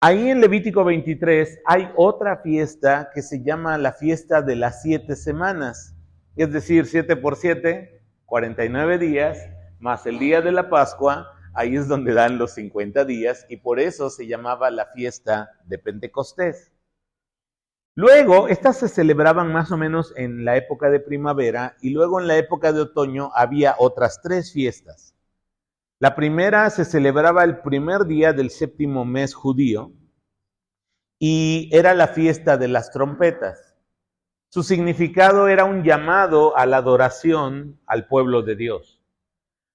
Ahí en Levítico 23 hay otra fiesta que se llama la fiesta de las 7 semanas. Es decir, 7 por 7, 49 días, más el día de la Pascua, ahí es donde dan los 50 días, y por eso se llamaba la fiesta de Pentecostés. Luego, estas se celebraban más o menos en la época de primavera, y luego en la época de otoño había otras 3 fiestas. La primera se celebraba el primer día del 7º mes judío, y era la fiesta de las trompetas. Su significado era un llamado a la adoración al pueblo de Dios.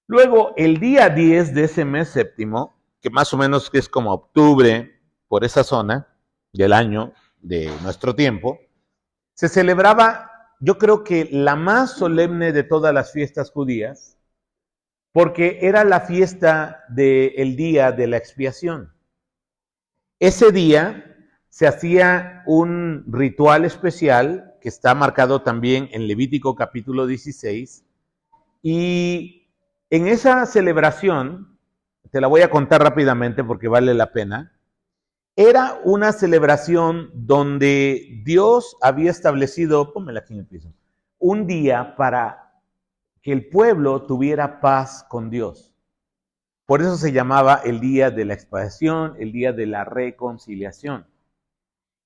Luego, el día 10 de ese mes séptimo, que más o menos es como octubre, por esa zona del año de nuestro tiempo, se celebraba, yo creo que la más solemne de todas las fiestas judías, porque era la fiesta del día de la expiación. Ese día se hacía un ritual especial que está marcado también en Levítico capítulo 16, y en esa celebración, te la voy a contar rápidamente porque vale la pena, era una celebración donde Dios había establecido, pónmela aquí en el piso, un día para que el pueblo tuviera paz con Dios. Por eso se llamaba el día de la expiación, el día de la reconciliación.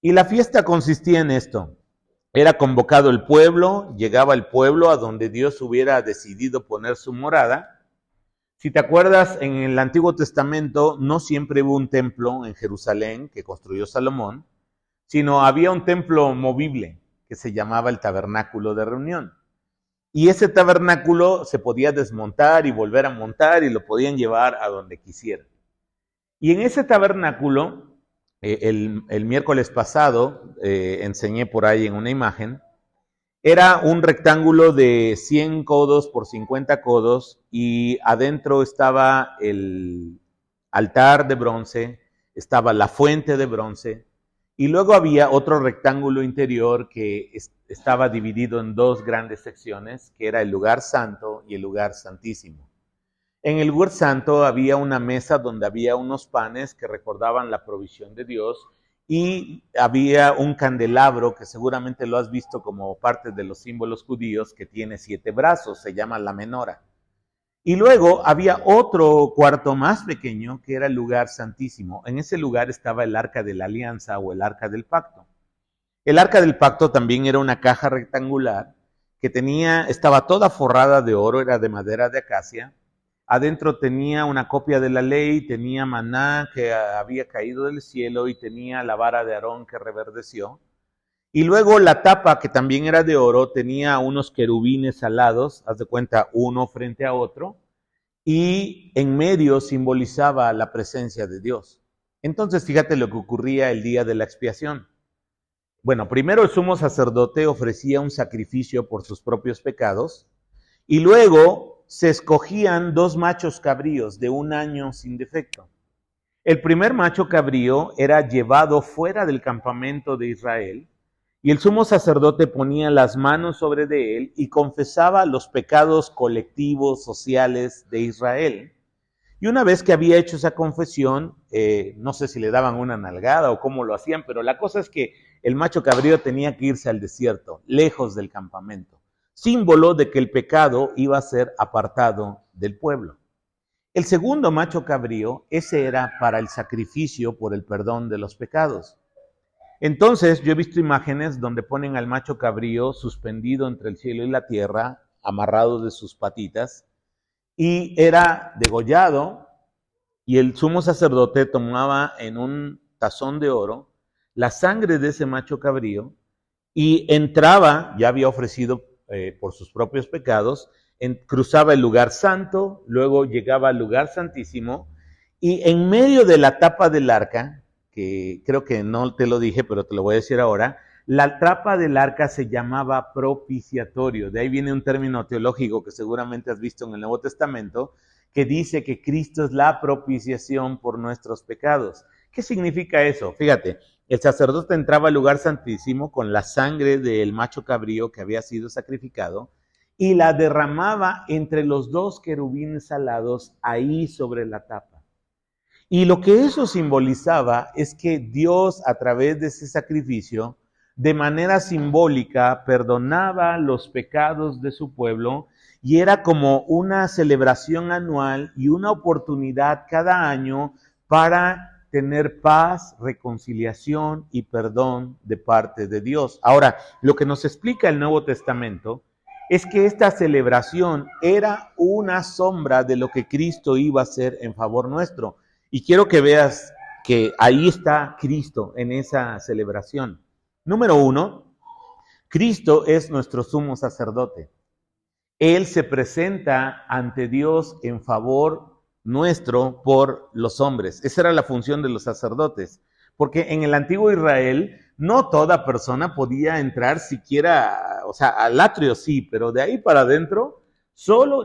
Y la fiesta consistía en esto. Era convocado el pueblo, llegaba el pueblo a donde Dios hubiera decidido poner su morada. Si te acuerdas, en el Antiguo Testamento no siempre hubo un templo en Jerusalén que construyó Salomón, sino había un templo movible que se llamaba el tabernáculo de reunión. Y ese tabernáculo se podía desmontar y volver a montar y lo podían llevar a donde quisieran. Y en ese tabernáculo, el miércoles pasado, enseñé por ahí en una imagen, era un rectángulo de 100 codos por 50 codos y adentro estaba el altar de bronce, estaba la fuente de bronce y luego había otro rectángulo interior que estaba dividido en 2 grandes secciones, que era el lugar santo y el lugar santísimo. En el lugar santo había una mesa donde había unos panes que recordaban la provisión de Dios y había un candelabro que seguramente lo has visto como parte de los símbolos judíos que tiene 7 brazos, se llama la menora. Y luego había otro cuarto más pequeño que era el lugar santísimo. En ese lugar estaba el arca de la alianza o el arca del pacto. El arca del pacto también era una caja rectangular que estaba toda forrada de oro, era de madera de acacia. Adentro tenía una copia de la ley, tenía maná que había caído del cielo y tenía la vara de Aarón que reverdeció. Y luego la tapa, que también era de oro, tenía unos querubines alados, haz de cuenta, uno frente a otro, y en medio simbolizaba la presencia de Dios. Entonces, fíjate lo que ocurría el día de la expiación. Bueno, primero el sumo sacerdote ofrecía un sacrificio por sus propios pecados, y luego se escogían 2 machos cabríos de 1 año sin defecto. El primer macho cabrío era llevado fuera del campamento de Israel, y el sumo sacerdote ponía las manos sobre de él y confesaba los pecados colectivos, sociales de Israel. Y una vez que había hecho esa confesión, no sé si le daban una nalgada o cómo lo hacían, pero la cosa es que el macho cabrío tenía que irse al desierto, lejos del campamento, símbolo de que el pecado iba a ser apartado del pueblo. El segundo macho cabrío, ese era para el sacrificio por el perdón de los pecados. Entonces, yo he visto imágenes donde ponen al macho cabrío suspendido entre el cielo y la tierra, amarrado de sus patitas, y era degollado, y el sumo sacerdote tomaba en un tazón de oro la sangre de ese macho cabrío, y entraba, ya había ofrecido por sus propios pecados, cruzaba el lugar santo, luego llegaba al lugar santísimo, y en medio de la tapa del arca, que creo que no te lo dije, pero te lo voy a decir ahora, la tapa del arca se llamaba propiciatorio. De ahí viene un término teológico que seguramente has visto en el Nuevo Testamento, que dice que Cristo es la propiciación por nuestros pecados. ¿Qué significa eso? Fíjate, el sacerdote entraba al lugar santísimo con la sangre del macho cabrío que había sido sacrificado y la derramaba entre los 2 querubines alados ahí sobre la tapa. Y lo que eso simbolizaba es que Dios, a través de ese sacrificio, de manera simbólica, perdonaba los pecados de su pueblo y era como una celebración anual y una oportunidad cada año para tener paz, reconciliación y perdón de parte de Dios. Ahora, lo que nos explica el Nuevo Testamento es que esta celebración era una sombra de lo que Cristo iba a hacer en favor nuestro. Y quiero que veas que ahí está Cristo en esa celebración. Número 1, Cristo es nuestro sumo sacerdote. Él se presenta ante Dios en favor nuestro por los hombres. Esa era la función de los sacerdotes. Porque en el antiguo Israel no toda persona podía entrar siquiera, o sea, al atrio sí, pero de ahí para adentro,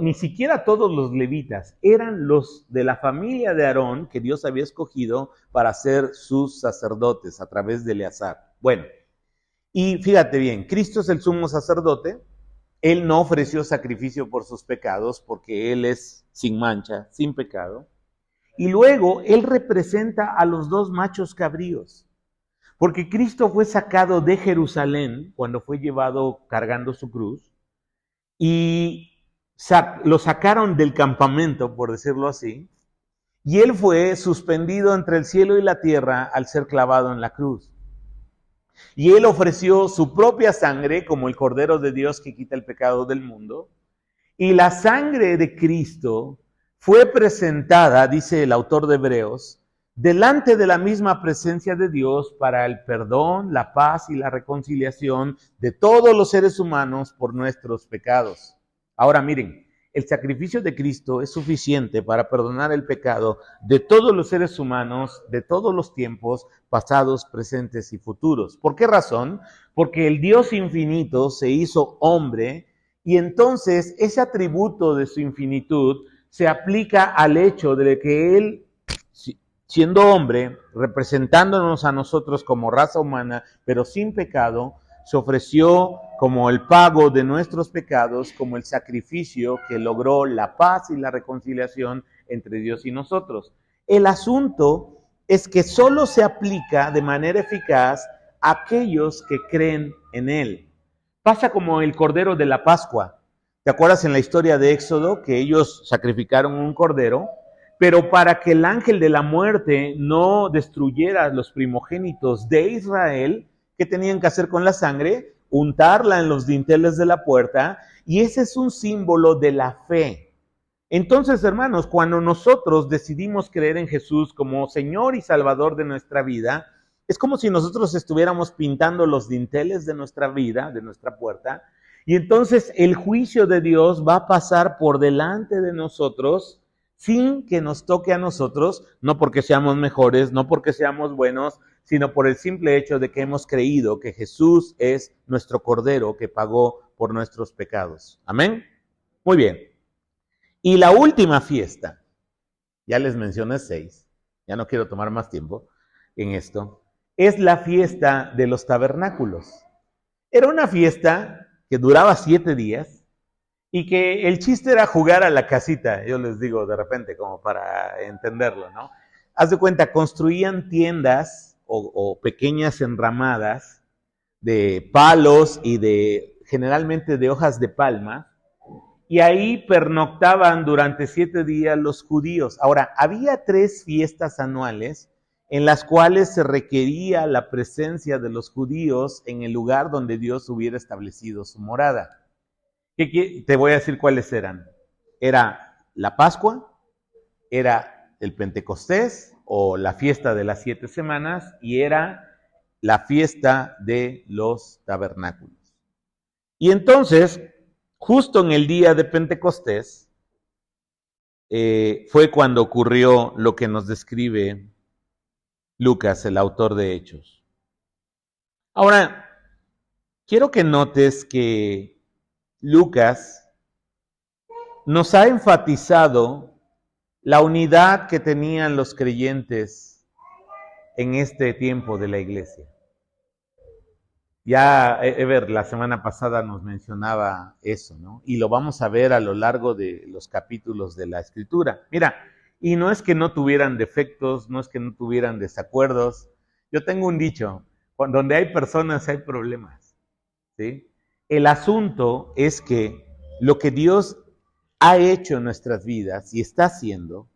ni siquiera todos los levitas, eran los de la familia de Aarón que Dios había escogido para ser sus sacerdotes a través de Eleazar. Bueno, y fíjate bien, Cristo es el sumo sacerdote. Él no ofreció sacrificio por sus pecados porque Él es sin mancha, sin pecado. Y luego Él representa a los dos machos cabríos, porque Cristo fue sacado de Jerusalén cuando fue llevado cargando su cruz y lo sacaron del campamento, por decirlo así, y Él fue suspendido entre el cielo y la tierra al ser clavado en la cruz. Y Él ofreció su propia sangre como el Cordero de Dios que quita el pecado del mundo. Y la sangre de Cristo fue presentada, dice el autor de Hebreos, delante de la misma presencia de Dios para el perdón, la paz y la reconciliación de todos los seres humanos por nuestros pecados. Ahora miren, el sacrificio de Cristo es suficiente para perdonar el pecado de todos los seres humanos, de todos los tiempos, pasados, presentes y futuros. ¿Por qué razón? Porque el Dios infinito se hizo hombre y entonces ese atributo de su infinitud se aplica al hecho de que Él, siendo hombre, representándonos a nosotros como raza humana, pero sin pecado, se ofreció como el pago de nuestros pecados, como el sacrificio que logró la paz y la reconciliación entre Dios y nosotros. El asunto es que solo se aplica de manera eficaz a aquellos que creen en Él. Pasa como el Cordero de la Pascua. ¿Te acuerdas en la historia de Éxodo que ellos sacrificaron un cordero? Pero para que el ángel de la muerte no destruyera los primogénitos de Israel, ¿qué tenían que hacer con la sangre? Untarla en los dinteles de la puerta, y ese es un símbolo de la fe. Entonces, hermanos, cuando nosotros decidimos creer en Jesús como Señor y Salvador de nuestra vida, es como si nosotros estuviéramos pintando los dinteles de nuestra vida, de nuestra puerta, y entonces el juicio de Dios va a pasar por delante de nosotros sin que nos toque a nosotros, no porque seamos mejores, no porque seamos buenos, sino por el simple hecho de que hemos creído que Jesús es nuestro Cordero que pagó por nuestros pecados. ¿Amén? Muy bien. Y la última fiesta, ya les mencioné 6, ya no quiero tomar más tiempo en esto, es la fiesta de los tabernáculos. Era una fiesta que duraba 7 días, y que el chiste era jugar a la casita, yo les digo de repente, como para entenderlo, ¿no? Haz de cuenta, construían tiendas o pequeñas enramadas de palos y generalmente de hojas de palma, y ahí pernoctaban durante 7 días los judíos. Ahora, había 3 fiestas anuales en las cuales se requería la presencia de los judíos en el lugar donde Dios hubiera establecido su morada. Te voy a decir cuáles eran. Era la Pascua, era el Pentecostés o la fiesta de las 7 semanas y era la fiesta de los tabernáculos. Y entonces, justo en el día de Pentecostés, fue cuando ocurrió lo que nos describe Lucas, el autor de Hechos. Ahora, quiero que notes que Lucas nos ha enfatizado la unidad que tenían los creyentes en este tiempo de la iglesia. Ya Ever la semana pasada nos mencionaba eso, ¿no? Y lo vamos a ver a lo largo de los capítulos de la Escritura. Mira, Y no es que no tuvieran defectos, no es que no tuvieran desacuerdos. Yo tengo un dicho, donde hay personas hay problemas, ¿sí? El asunto es que lo que Dios ha hecho en nuestras vidas y está haciendo,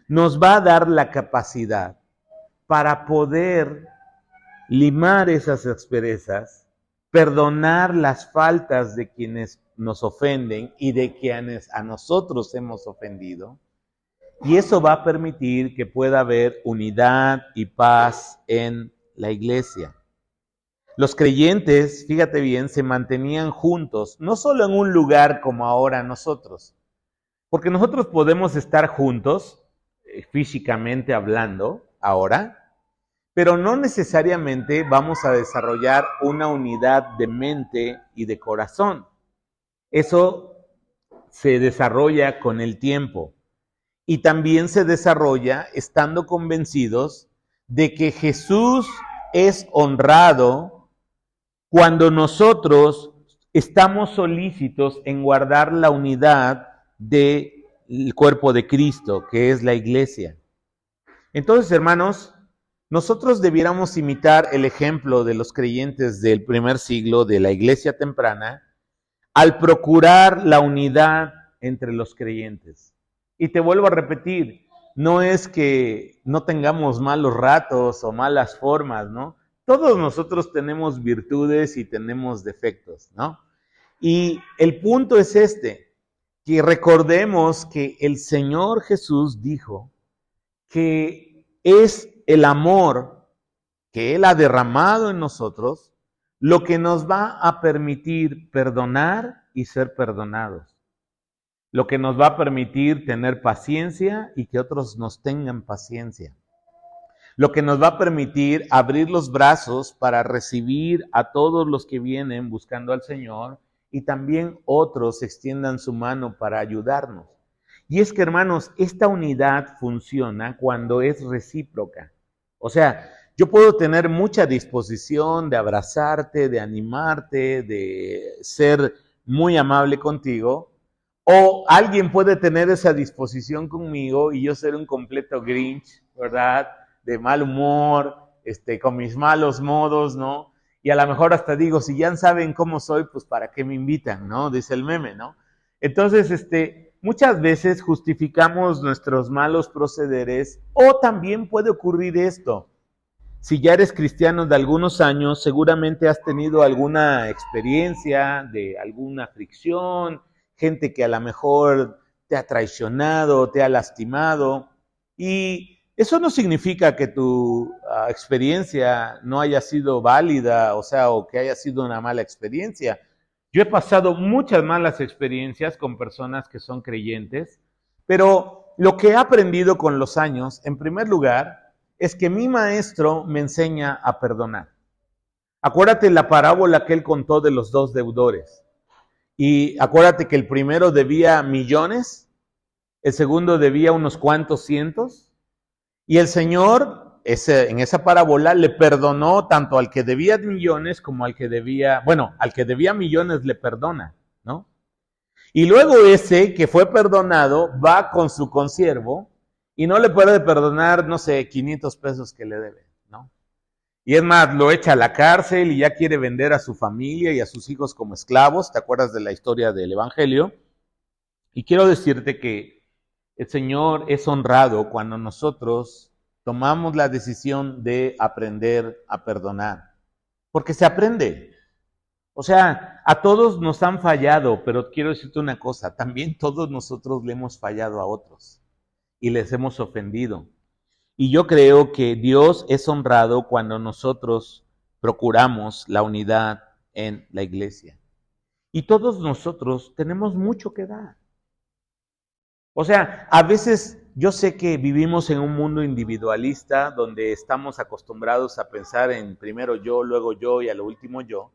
nos va a dar la capacidad para poder limar esas asperezas, perdonar las faltas de quienes nos ofenden y de quienes a nosotros hemos ofendido. Y eso va a permitir que pueda haber unidad y paz en la iglesia. Los creyentes, fíjate bien, se mantenían juntos, no solo en un lugar como ahora nosotros, porque nosotros podemos estar juntos, físicamente hablando, ahora, pero no necesariamente vamos a desarrollar una unidad de mente y de corazón. Eso se desarrolla con el tiempo y también se desarrolla estando convencidos de que Jesús es honrado cuando nosotros estamos solícitos en guardar la unidad del cuerpo de Cristo, que es la iglesia. Entonces, hermanos, nosotros debiéramos imitar el ejemplo de los creyentes del primer siglo, de la iglesia temprana, al procurar la unidad entre los creyentes. Y te vuelvo a repetir, no es que no tengamos malos ratos o malas formas, ¿no? Todos nosotros tenemos virtudes y tenemos defectos, ¿no? Y el punto es este, que recordemos que el Señor Jesús dijo que es el amor que Él ha derramado en nosotros lo que nos va a permitir perdonar y ser perdonados. Lo que nos va a permitir tener paciencia y que otros nos tengan paciencia. Lo que nos va a permitir abrir los brazos para recibir a todos los que vienen buscando al Señor y también otros extiendan su mano para ayudarnos. Y es que, hermanos, esta unidad funciona cuando es recíproca. O sea, yo puedo tener mucha disposición de abrazarte, de animarte, de ser muy amable contigo, o alguien puede tener esa disposición conmigo y yo ser un completo Grinch, ¿verdad? De mal humor, con mis malos modos, ¿no? Y a lo mejor hasta digo, si ya saben cómo soy, pues ¿para qué me invitan, no? Dice el meme, ¿no? Entonces, muchas veces justificamos nuestros malos procederes o también puede ocurrir esto. Si ya eres cristiano de algunos años, seguramente has tenido alguna experiencia de alguna fricción, gente que a lo mejor te ha traicionado, te ha lastimado, y eso no significa que tu experiencia no haya sido válida, o que haya sido una mala experiencia. Yo he pasado muchas malas experiencias con personas que son creyentes, pero lo que he aprendido con los años, en primer lugar, es que mi maestro me enseña a perdonar. Acuérdate la parábola que él contó de los dos deudores. Y acuérdate que el primero debía millones, el segundo debía unos cuantos cientos, y el Señor, en esa parábola, le perdonó tanto al que debía millones como al que debía, al que debía millones le perdona, ¿no? Y luego ese que fue perdonado va con su consiervo y no le puede perdonar, 500 pesos que le debe, ¿no? Y es más, lo echa a la cárcel y ya quiere vender a su familia y a sus hijos como esclavos. ¿Te acuerdas de la historia del Evangelio? Y quiero decirte que el Señor es honrado cuando nosotros tomamos la decisión de aprender a perdonar. Porque se aprende. O sea, a todos nos han fallado, pero quiero decirte una cosa, también todos nosotros le hemos fallado a otros y les hemos ofendido. Y yo creo que Dios es honrado cuando nosotros procuramos la unidad en la iglesia. Y todos nosotros tenemos mucho que dar. O sea, a veces yo sé que vivimos en un mundo individualista donde estamos acostumbrados a pensar en primero yo, luego yo y a lo último yo.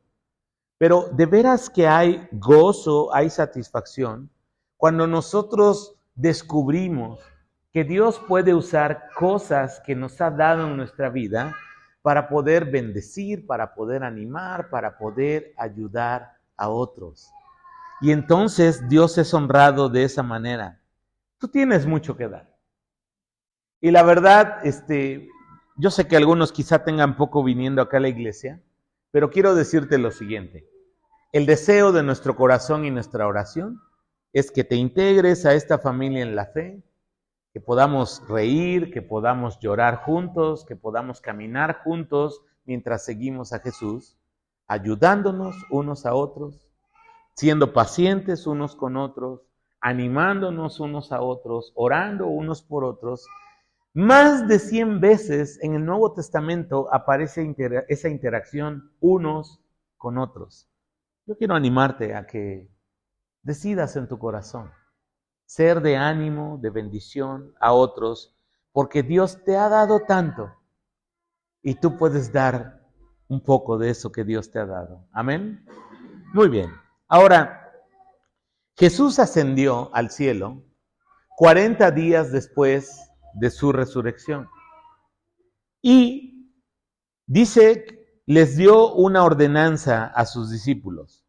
Pero de veras que hay gozo, hay satisfacción cuando nosotros descubrimos que Dios puede usar cosas que nos ha dado en nuestra vida para poder bendecir, para poder animar, para poder ayudar a otros. Y entonces Dios es honrado de esa manera. Tú tienes mucho que dar. Y la verdad, yo sé que algunos quizá tengan poco viniendo acá a la iglesia, pero quiero decirte lo siguiente. El deseo de nuestro corazón y nuestra oración es que te integres a esta familia en la fe, que podamos reír, que podamos llorar juntos, que podamos caminar juntos mientras seguimos a Jesús, ayudándonos unos a otros, siendo pacientes unos con otros, animándonos unos a otros, orando unos por otros. Más de 100 veces en el Nuevo Testamento aparece esa interacción unos con otros. Yo quiero animarte a que decidas en tu corazón ser de ánimo, de bendición a otros, porque Dios te ha dado tanto y tú puedes dar un poco de eso que Dios te ha dado. Amén. Muy bien. Ahora, Jesús ascendió al cielo 40 días después de su resurrección. Y dice, les dio una ordenanza a sus discípulos,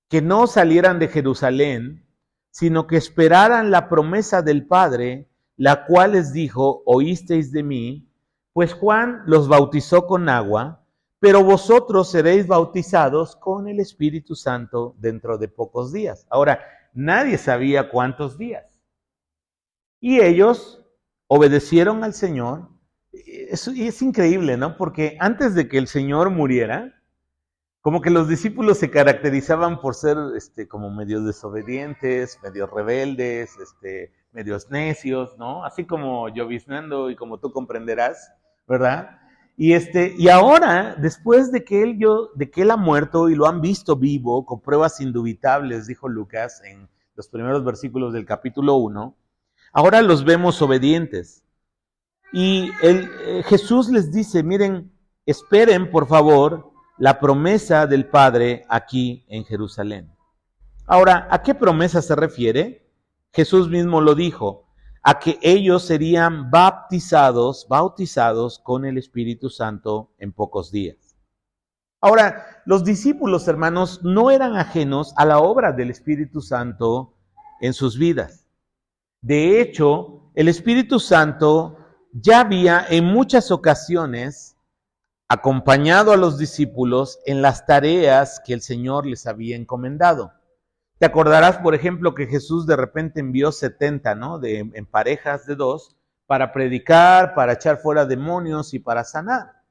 que no salieran de Jerusalén, sino que esperaran la promesa del Padre, la cual les dijo, oísteis de mí, pues Juan los bautizó con agua, pero vosotros seréis bautizados con el Espíritu Santo dentro de pocos días. Ahora, nadie sabía cuántos días. Y ellos obedecieron al Señor. Es increíble, ¿no? Porque antes de que el Señor muriera, como que los discípulos se caracterizaban por ser como medio desobedientes, medio rebeldes, medios necios, ¿no? Así como lloviznando y como tú comprenderás, ¿verdad? Y ahora, después de que él ha muerto y lo han visto vivo, con pruebas indubitables, dijo Lucas en los primeros versículos del capítulo 1, ahora los vemos obedientes. Y Jesús les dice, miren, esperen por favor la promesa del Padre aquí en Jerusalén. Ahora, ¿a qué promesa se refiere? Jesús mismo lo dijo, a que ellos serían bautizados con el Espíritu Santo en pocos días. Ahora, los discípulos, hermanos, no eran ajenos a la obra del Espíritu Santo en sus vidas. De hecho, el Espíritu Santo ya había en muchas ocasiones acompañado a los discípulos en las tareas que el Señor les había encomendado. Te acordarás, por ejemplo, que Jesús de repente envió 70, ¿no? En parejas de 2, para predicar, para echar fuera demonios y para sanar.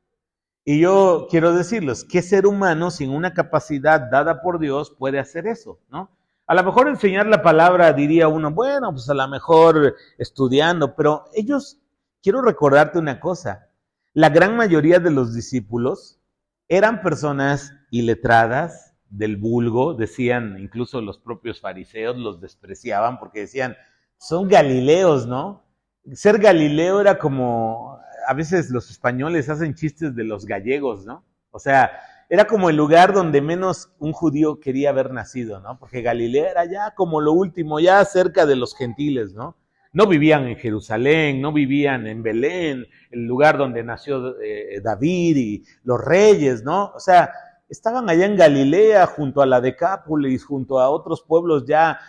Y yo quiero decirles, ¿qué ser humano sin una capacidad dada por Dios puede hacer eso, ¿no? A lo mejor enseñar la palabra diría uno, bueno, pues a lo mejor estudiando, pero ellos, quiero recordarte una cosa, la gran mayoría de los discípulos eran personas iletradas, del vulgo, decían, incluso los propios fariseos los despreciaban porque decían, son galileos, ¿no? Ser galileo era como, a veces los españoles hacen chistes de los gallegos, ¿no? O sea, era como el lugar donde menos un judío quería haber nacido, ¿no? Porque Galilea era ya como lo último, ya cerca de los gentiles, ¿no? No vivían en Jerusalén, no vivían en Belén, el lugar donde nació David y los reyes, ¿no? O sea, estaban allá en Galilea, junto a la Decápolis, junto a otros pueblos ya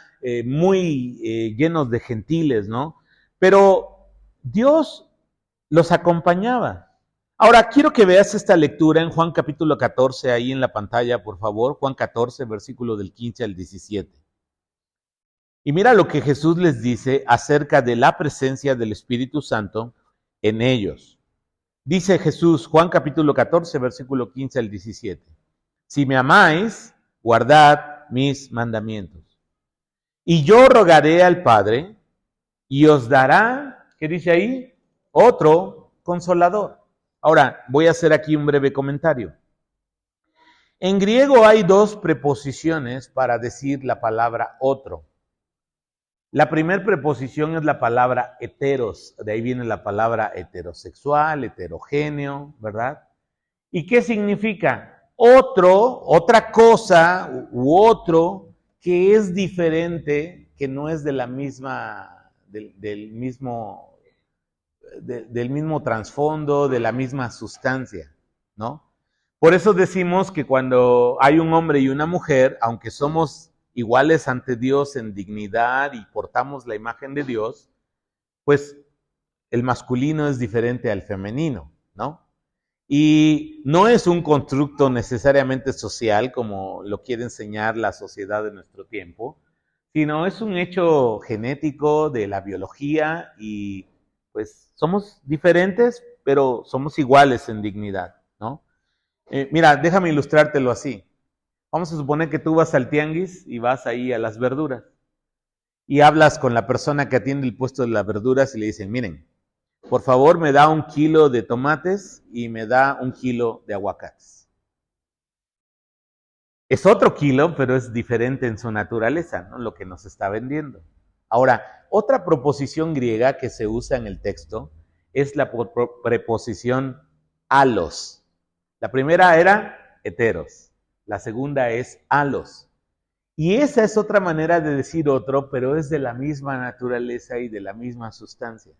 muy llenos de gentiles, ¿no? Pero Dios los acompañaba. Ahora, quiero que veas esta lectura en Juan capítulo 14, ahí en la pantalla, por favor. Juan 14, versículo del 15 al 17. Y mira lo que Jesús les dice acerca de la presencia del Espíritu Santo en ellos. Dice Jesús, Juan capítulo 14, versículo 15 al 17. Si me amáis, guardad mis mandamientos. Y yo rogaré al Padre y os dará, ¿qué dice ahí? Otro consolador. Ahora, voy a hacer aquí un breve comentario. En griego hay dos preposiciones para decir la palabra otro. La primera preposición es la palabra heteros, de ahí viene la palabra heterosexual, heterogéneo, ¿verdad? ¿Y qué significa? Otro, otra cosa u otro que es diferente, que no es de la misma, del mismo trasfondo, de la misma sustancia, ¿no? Por eso decimos que cuando hay un hombre y una mujer, aunque somos iguales ante Dios en dignidad y portamos la imagen de Dios, pues el masculino es diferente al femenino, ¿no? Y no es un constructo necesariamente social como lo quiere enseñar la sociedad de nuestro tiempo, sino es un hecho genético de la biología y pues somos diferentes, pero somos iguales en dignidad, ¿no? Mira, déjame ilustrártelo así. Vamos a suponer que tú vas al tianguis y vas ahí a las verduras y hablas con la persona que atiende el puesto de las verduras y le dicen, miren, por favor me da 1 kilo de tomates y me da 1 kilo de aguacates. Es otro kilo, pero es diferente en su naturaleza, ¿no? Lo que nos está vendiendo. Ahora, otra proposición griega que se usa en el texto es la preposición alos. La primera era heteros, la segunda es alos. Y esa es otra manera de decir otro, pero es de la misma naturaleza y de la misma sustancia.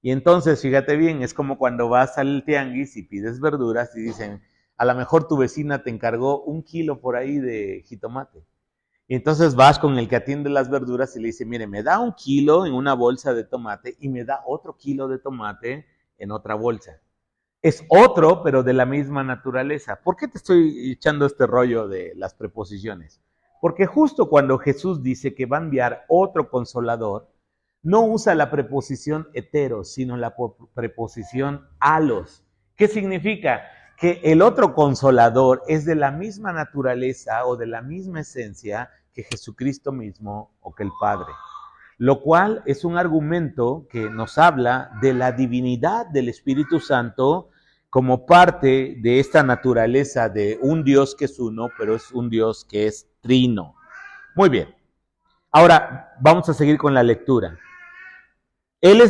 Y entonces, fíjate bien, es como cuando vas al tianguis y pides verduras y dicen, a lo mejor tu vecina te encargó 1 kilo por ahí de jitomate. Y entonces vas con el que atiende las verduras y le dice, mire, me da 1 kilo en una bolsa de tomate y me da otro kilo de tomate en otra bolsa. Es otro, pero de la misma naturaleza. ¿Por qué te estoy echando este rollo de las preposiciones? Porque justo cuando Jesús dice que va a enviar otro consolador, no usa la preposición heteros, sino la preposición alos. ¿Qué significa? Que el otro consolador es de la misma naturaleza o de la misma esencia que Jesucristo mismo o que el Padre. Lo cual es un argumento que nos habla de la divinidad del Espíritu Santo como parte de esta naturaleza de un Dios que es uno, pero es un Dios que es trino. Muy bien. Ahora vamos a seguir con la lectura. Él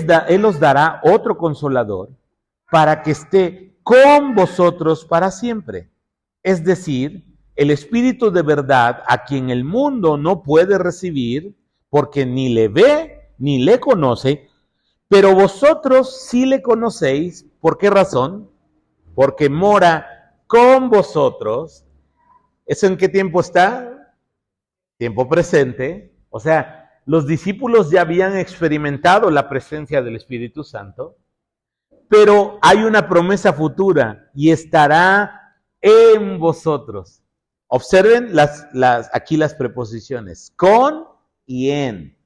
os dará otro consolador para que esté con vosotros para siempre. Es decir, el Espíritu de verdad a quien el mundo no puede recibir porque ni le ve ni le conoce, pero vosotros sí le conocéis. ¿Por qué razón? Porque mora con vosotros. ¿Eso en qué tiempo está? Tiempo presente. O sea, los discípulos ya habían experimentado la presencia del Espíritu Santo, pero hay una promesa futura y estará en vosotros. Observen aquí las preposiciones, con y en.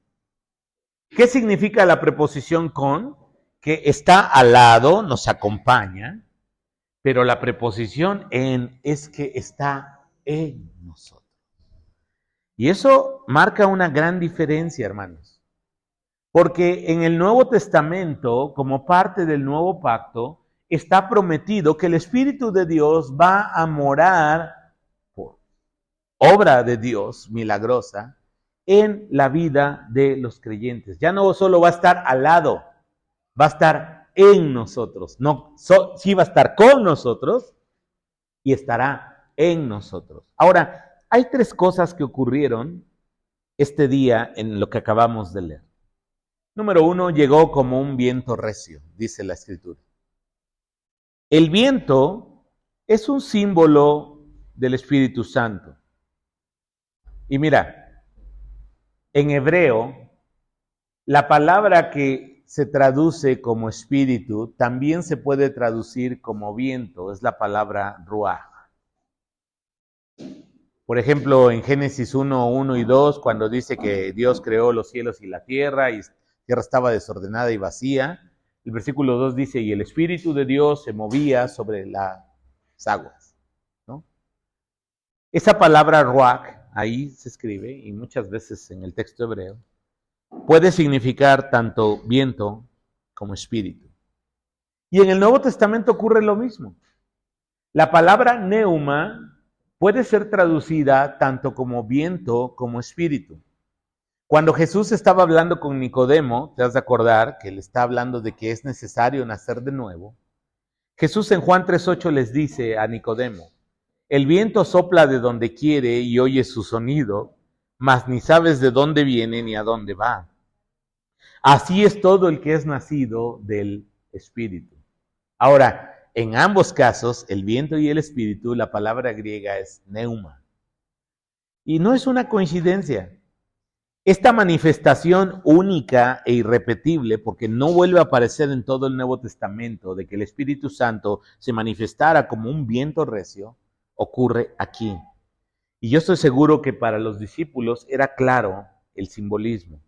¿Qué significa la preposición con? Que está al lado, nos acompaña, pero la preposición en es que está en nosotros. Y eso marca una gran diferencia, hermanos. Porque en el Nuevo Testamento, como parte del nuevo pacto, está prometido que el Espíritu de Dios va a morar por obra de Dios milagrosa en la vida de los creyentes. Ya no solo va a estar al lado, va a estar en nosotros. No, sí va a estar con nosotros y estará en nosotros. Ahora, hay 3 cosas que ocurrieron este día en lo que acabamos de leer. Número 1, llegó como un viento recio, dice la Escritura. El viento es un símbolo del Espíritu Santo. Y mira, en hebreo, la palabra que se traduce como espíritu también se puede traducir como viento, es la palabra ruach. Por ejemplo, en Génesis 1, 1 y 2, cuando dice que Dios creó los cielos y la tierra tierra estaba desordenada y vacía, el versículo 2 dice, y el Espíritu de Dios se movía sobre las aguas, ¿no? Esa palabra ruach, ahí se escribe, y muchas veces en el texto hebreo, puede significar tanto viento como espíritu. Y en el Nuevo Testamento ocurre lo mismo. La palabra neuma puede ser traducida tanto como viento como espíritu. Cuando Jesús estaba hablando con Nicodemo, te has de acordar que él está hablando de que es necesario nacer de nuevo. Jesús en Juan 3:8 les dice a Nicodemo, el viento sopla de donde quiere y oyes su sonido, mas ni sabes de dónde viene ni a dónde va. Así es todo el que es nacido del Espíritu. Ahora, en ambos casos, el viento y el espíritu, la palabra griega es neuma. Y no es una coincidencia. Esta manifestación única e irrepetible, porque no vuelve a aparecer en todo el Nuevo Testamento, de que el Espíritu Santo se manifestara como un viento recio, ocurre aquí. Y yo estoy seguro que para los discípulos era claro el simbolismo.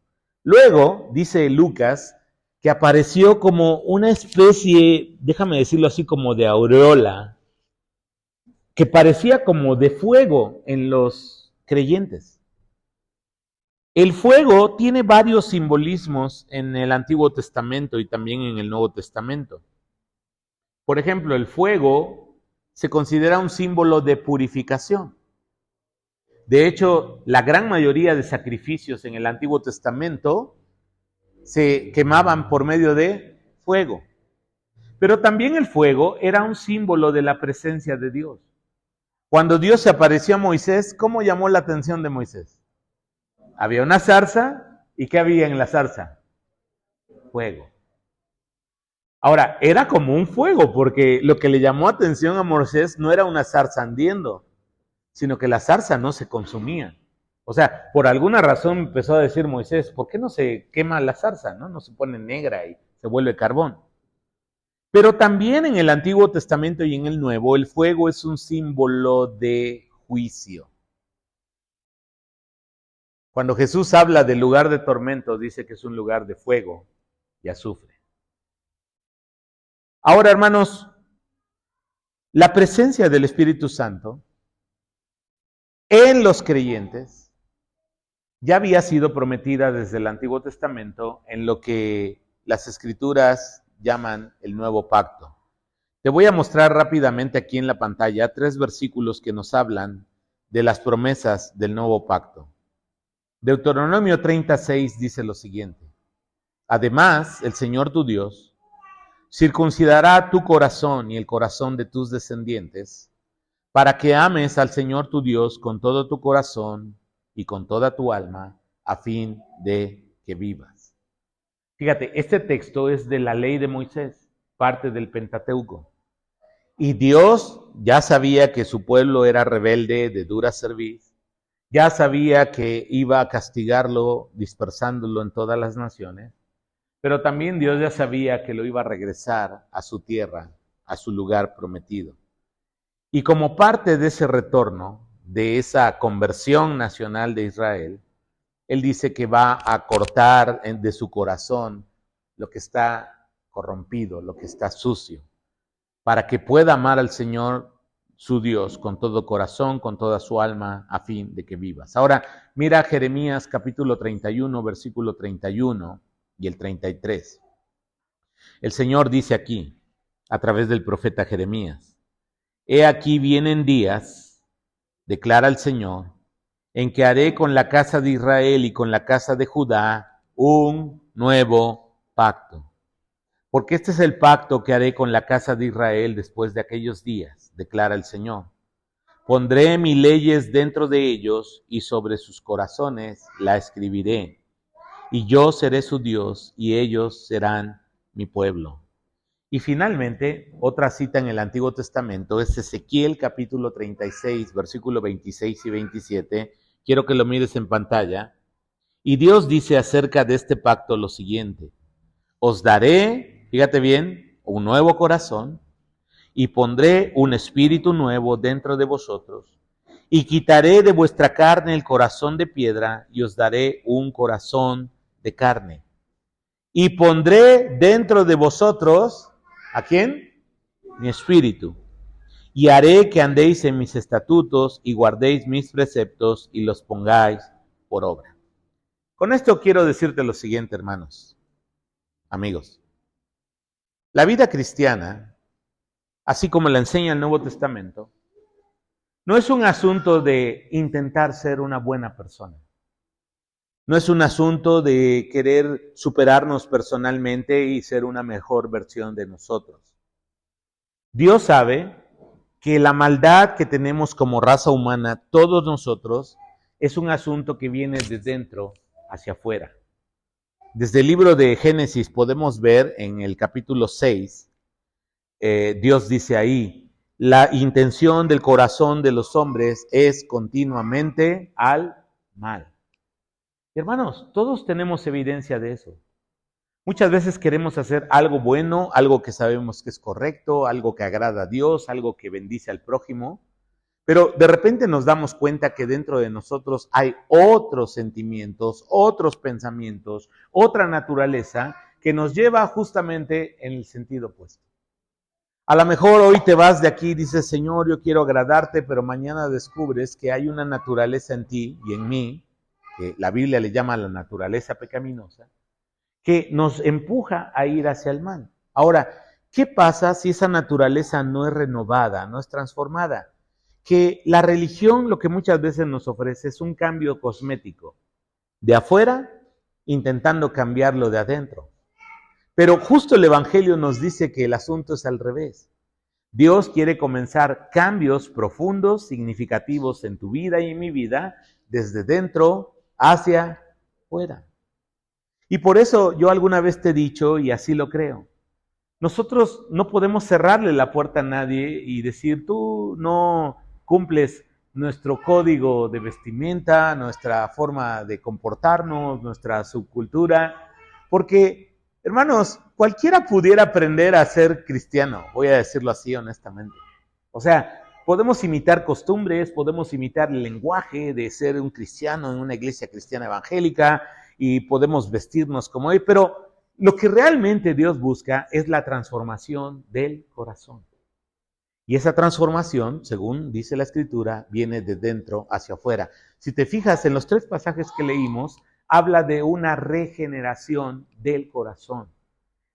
Luego, dice Lucas, que apareció como una especie, déjame decirlo así, como de aureola, que parecía como de fuego en los creyentes. El fuego tiene varios simbolismos en el Antiguo Testamento y también en el Nuevo Testamento. Por ejemplo, el fuego se considera un símbolo de purificación. De hecho, la gran mayoría de sacrificios en el Antiguo Testamento se quemaban por medio de fuego. Pero también el fuego era un símbolo de la presencia de Dios. Cuando Dios se apareció a Moisés, ¿cómo llamó la atención de Moisés? Había una zarza, ¿y qué había en la zarza? Fuego. Ahora, era como un fuego, porque lo que le llamó atención a Moisés no era una zarza ardiendo, sino que la zarza no se consumía. O sea, por alguna razón empezó a decir Moisés, ¿por qué no se quema la zarza? No se pone negra y se vuelve carbón. Pero también en el Antiguo Testamento y en el Nuevo, el fuego es un símbolo de juicio. Cuando Jesús habla del lugar de tormento, dice que es un lugar de fuego y azufre. Ahora, hermanos, la presencia del Espíritu Santo en los creyentes ya había sido prometida desde el Antiguo Testamento en lo que las Escrituras llaman el Nuevo Pacto. Te voy a mostrar rápidamente aquí en la pantalla 3 versículos que nos hablan de las promesas del Nuevo Pacto. Deuteronomio 36 dice lo siguiente: además, el Señor tu Dios circuncidará tu corazón y el corazón de tus descendientes, para que ames al Señor tu Dios con todo tu corazón y con toda tu alma, a fin de que vivas. Fíjate, este texto es de la ley de Moisés, parte del Pentateuco. Y Dios ya sabía que su pueblo era rebelde, de dura cerviz. Ya sabía que iba a castigarlo dispersándolo en todas las naciones, pero también Dios ya sabía que lo iba a regresar a su tierra, a su lugar prometido. Y como parte de ese retorno, de esa conversión nacional de Israel, Él dice que va a cortar de su corazón lo que está corrompido, lo que está sucio, para que pueda amar al Señor su Dios con todo corazón, con toda su alma, a fin de que vivas. Ahora, mira Jeremías capítulo 31, versículo 31 y el 33. El Señor dice aquí, a través del profeta Jeremías: he aquí vienen días, declara el Señor, en que haré con la casa de Israel y con la casa de Judá un nuevo pacto. Porque este es el pacto que haré con la casa de Israel después de aquellos días, declara el Señor. Pondré mis leyes dentro de ellos y sobre sus corazones la escribiré. Y yo seré su Dios y ellos serán mi pueblo. Y finalmente, otra cita en el Antiguo Testamento es Ezequiel capítulo 36, versículo 26 y 27. Quiero que lo mires en pantalla. Y Dios dice acerca de este pacto lo siguiente: os daré, fíjate bien, un nuevo corazón y pondré un espíritu nuevo dentro de vosotros y quitaré de vuestra carne el corazón de piedra y os daré un corazón de carne. Y pondré dentro de vosotros, ¿a quién? Mi espíritu. Y haré que andéis en mis estatutos y guardéis mis preceptos y los pongáis por obra. Con esto quiero decirte lo siguiente, hermanos, amigos. La vida cristiana, así como la enseña el Nuevo Testamento, no es un asunto de intentar ser una buena persona. No es un asunto de querer superarnos personalmente y ser una mejor versión de nosotros. Dios sabe que la maldad que tenemos como raza humana, todos nosotros, es un asunto que viene de dentro hacia afuera. Desde el libro de Génesis podemos ver en el capítulo 6, Dios dice ahí: la intención del corazón de los hombres es continuamente al mal. Hermanos, todos tenemos evidencia de eso. Muchas veces queremos hacer algo bueno, algo que sabemos que es correcto, algo que agrada a Dios, algo que bendice al prójimo, pero de repente nos damos cuenta que dentro de nosotros hay otros sentimientos, otros pensamientos, otra naturaleza que nos lleva justamente en el sentido opuesto. A lo mejor hoy te vas de aquí y dices, Señor, yo quiero agradarte, pero mañana descubres que hay una naturaleza en ti y en mí, que la Biblia le llama la naturaleza pecaminosa, que nos empuja a ir hacia el mal. Ahora, ¿qué pasa si esa naturaleza no es renovada, no es transformada? Que la religión lo que muchas veces nos ofrece es un cambio cosmético, de afuera intentando cambiarlo de adentro. Pero justo el Evangelio nos dice que el asunto es al revés. Dios quiere comenzar cambios profundos, significativos en tu vida y en mi vida, desde dentro hacia fuera. Y por eso yo alguna vez te he dicho, y así lo creo, nosotros no podemos cerrarle la puerta a nadie y decir, tú no cumples nuestro código de vestimenta, nuestra forma de comportarnos, nuestra subcultura, porque, hermanos, cualquiera pudiera aprender a ser cristiano, voy a decirlo así honestamente. O sea, podemos imitar costumbres, podemos imitar el lenguaje de ser un cristiano en una iglesia cristiana evangélica y podemos vestirnos como él, pero lo que realmente Dios busca es la transformación del corazón. Y esa transformación, según dice la Escritura, viene de dentro hacia afuera. Si te fijas en los 3 pasajes que leímos, habla de una regeneración del corazón.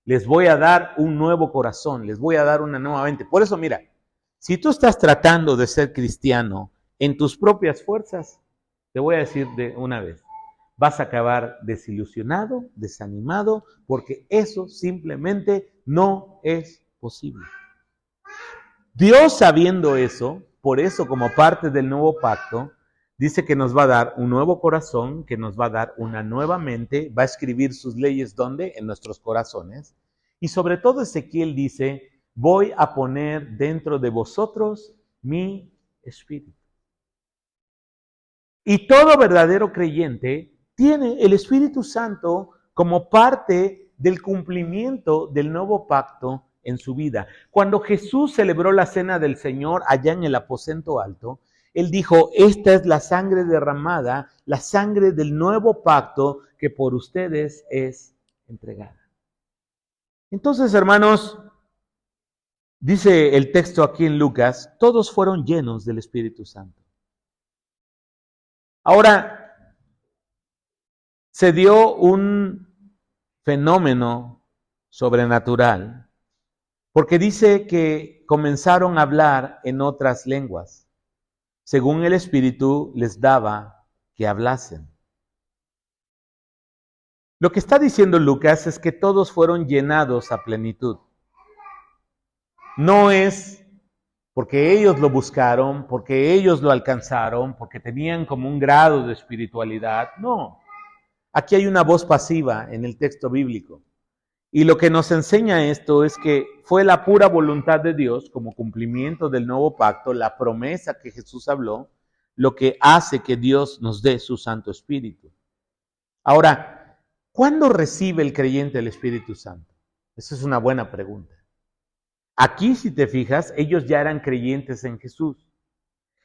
Les voy a dar un nuevo corazón, les voy a dar una nueva mente. Por eso, mira, si tú estás tratando de ser cristiano en tus propias fuerzas, te voy a decir de una vez, vas a acabar desilusionado, desanimado, porque eso simplemente no es posible. Dios, sabiendo eso, por eso como parte del nuevo pacto, dice que nos va a dar un nuevo corazón, que nos va a dar una nueva mente, va a escribir sus leyes, ¿dónde? En nuestros corazones. Y sobre todo Ezequiel dice, voy a poner dentro de vosotros mi espíritu. Y todo verdadero creyente tiene el Espíritu Santo como parte del cumplimiento del nuevo pacto en su vida. Cuando Jesús celebró la cena del Señor allá en el aposento alto, Él dijo, esta es la sangre derramada, la sangre del nuevo pacto que por ustedes es entregada. Entonces, hermanos, dice el texto aquí en Lucas, todos fueron llenos del Espíritu Santo. Ahora, se dio un fenómeno sobrenatural, porque dice que comenzaron a hablar en otras lenguas, según el Espíritu les daba que hablasen. Lo que está diciendo Lucas es que todos fueron llenados a plenitud. No es porque ellos lo buscaron, porque ellos lo alcanzaron, porque tenían como un grado de espiritualidad. No. Aquí hay una voz pasiva en el texto bíblico. Y lo que nos enseña esto es que fue la pura voluntad de Dios, como cumplimiento del nuevo pacto, la promesa que Jesús habló, lo que hace que Dios nos dé su Santo Espíritu. Ahora, ¿cuándo recibe el creyente el Espíritu Santo? Esa es una buena pregunta. Aquí, si te fijas, ellos ya eran creyentes en Jesús.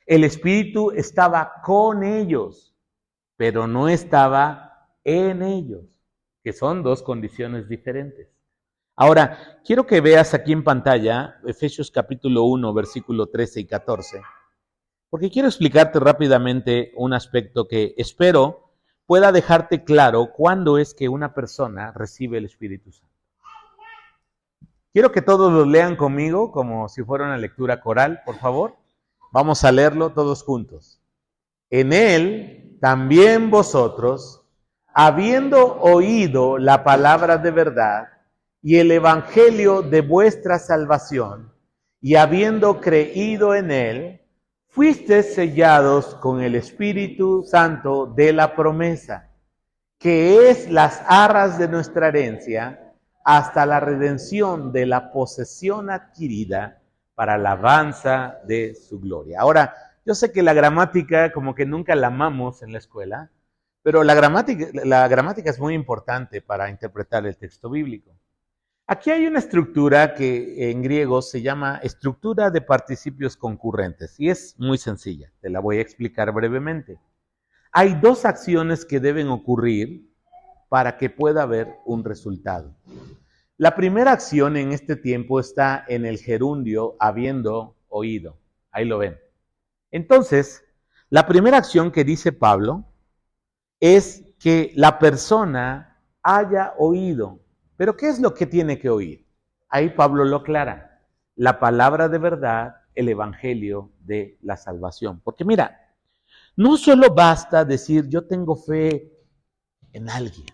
El Espíritu estaba con ellos, pero no estaba en ellos, que son 2 condiciones diferentes. Ahora, quiero que veas aquí en pantalla Efesios capítulo 1, versículo 13 y 14, porque quiero explicarte rápidamente un aspecto que espero pueda dejarte claro cuándo es que una persona recibe el Espíritu Santo. Quiero que todos lo lean conmigo como si fuera una lectura coral, por favor. Vamos a leerlo todos juntos. En él también vosotros, habiendo oído la palabra de verdad y el evangelio de vuestra salvación, y habiendo creído en él, fuisteis sellados con el Espíritu Santo de la promesa, que es las arras de nuestra herencia, hasta la redención de la posesión adquirida para la alabanza de su gloria. Ahora, yo sé que la gramática como que nunca la amamos en la escuela, Pero la gramática es muy importante para interpretar el texto bíblico. Aquí hay una estructura que en griego se llama estructura de participios concurrentes y es muy sencilla, te la voy a explicar brevemente. Hay dos acciones que deben ocurrir para que pueda haber un resultado. La primera acción en este tiempo está en el gerundio habiendo oído. Ahí lo ven. Entonces, la primera acción que dice Pablo es que la persona haya oído. ¿Pero qué es lo que tiene que oír? Ahí Pablo lo aclara. La palabra de verdad, el evangelio de la salvación. Porque mira, no solo basta decir yo tengo fe en alguien.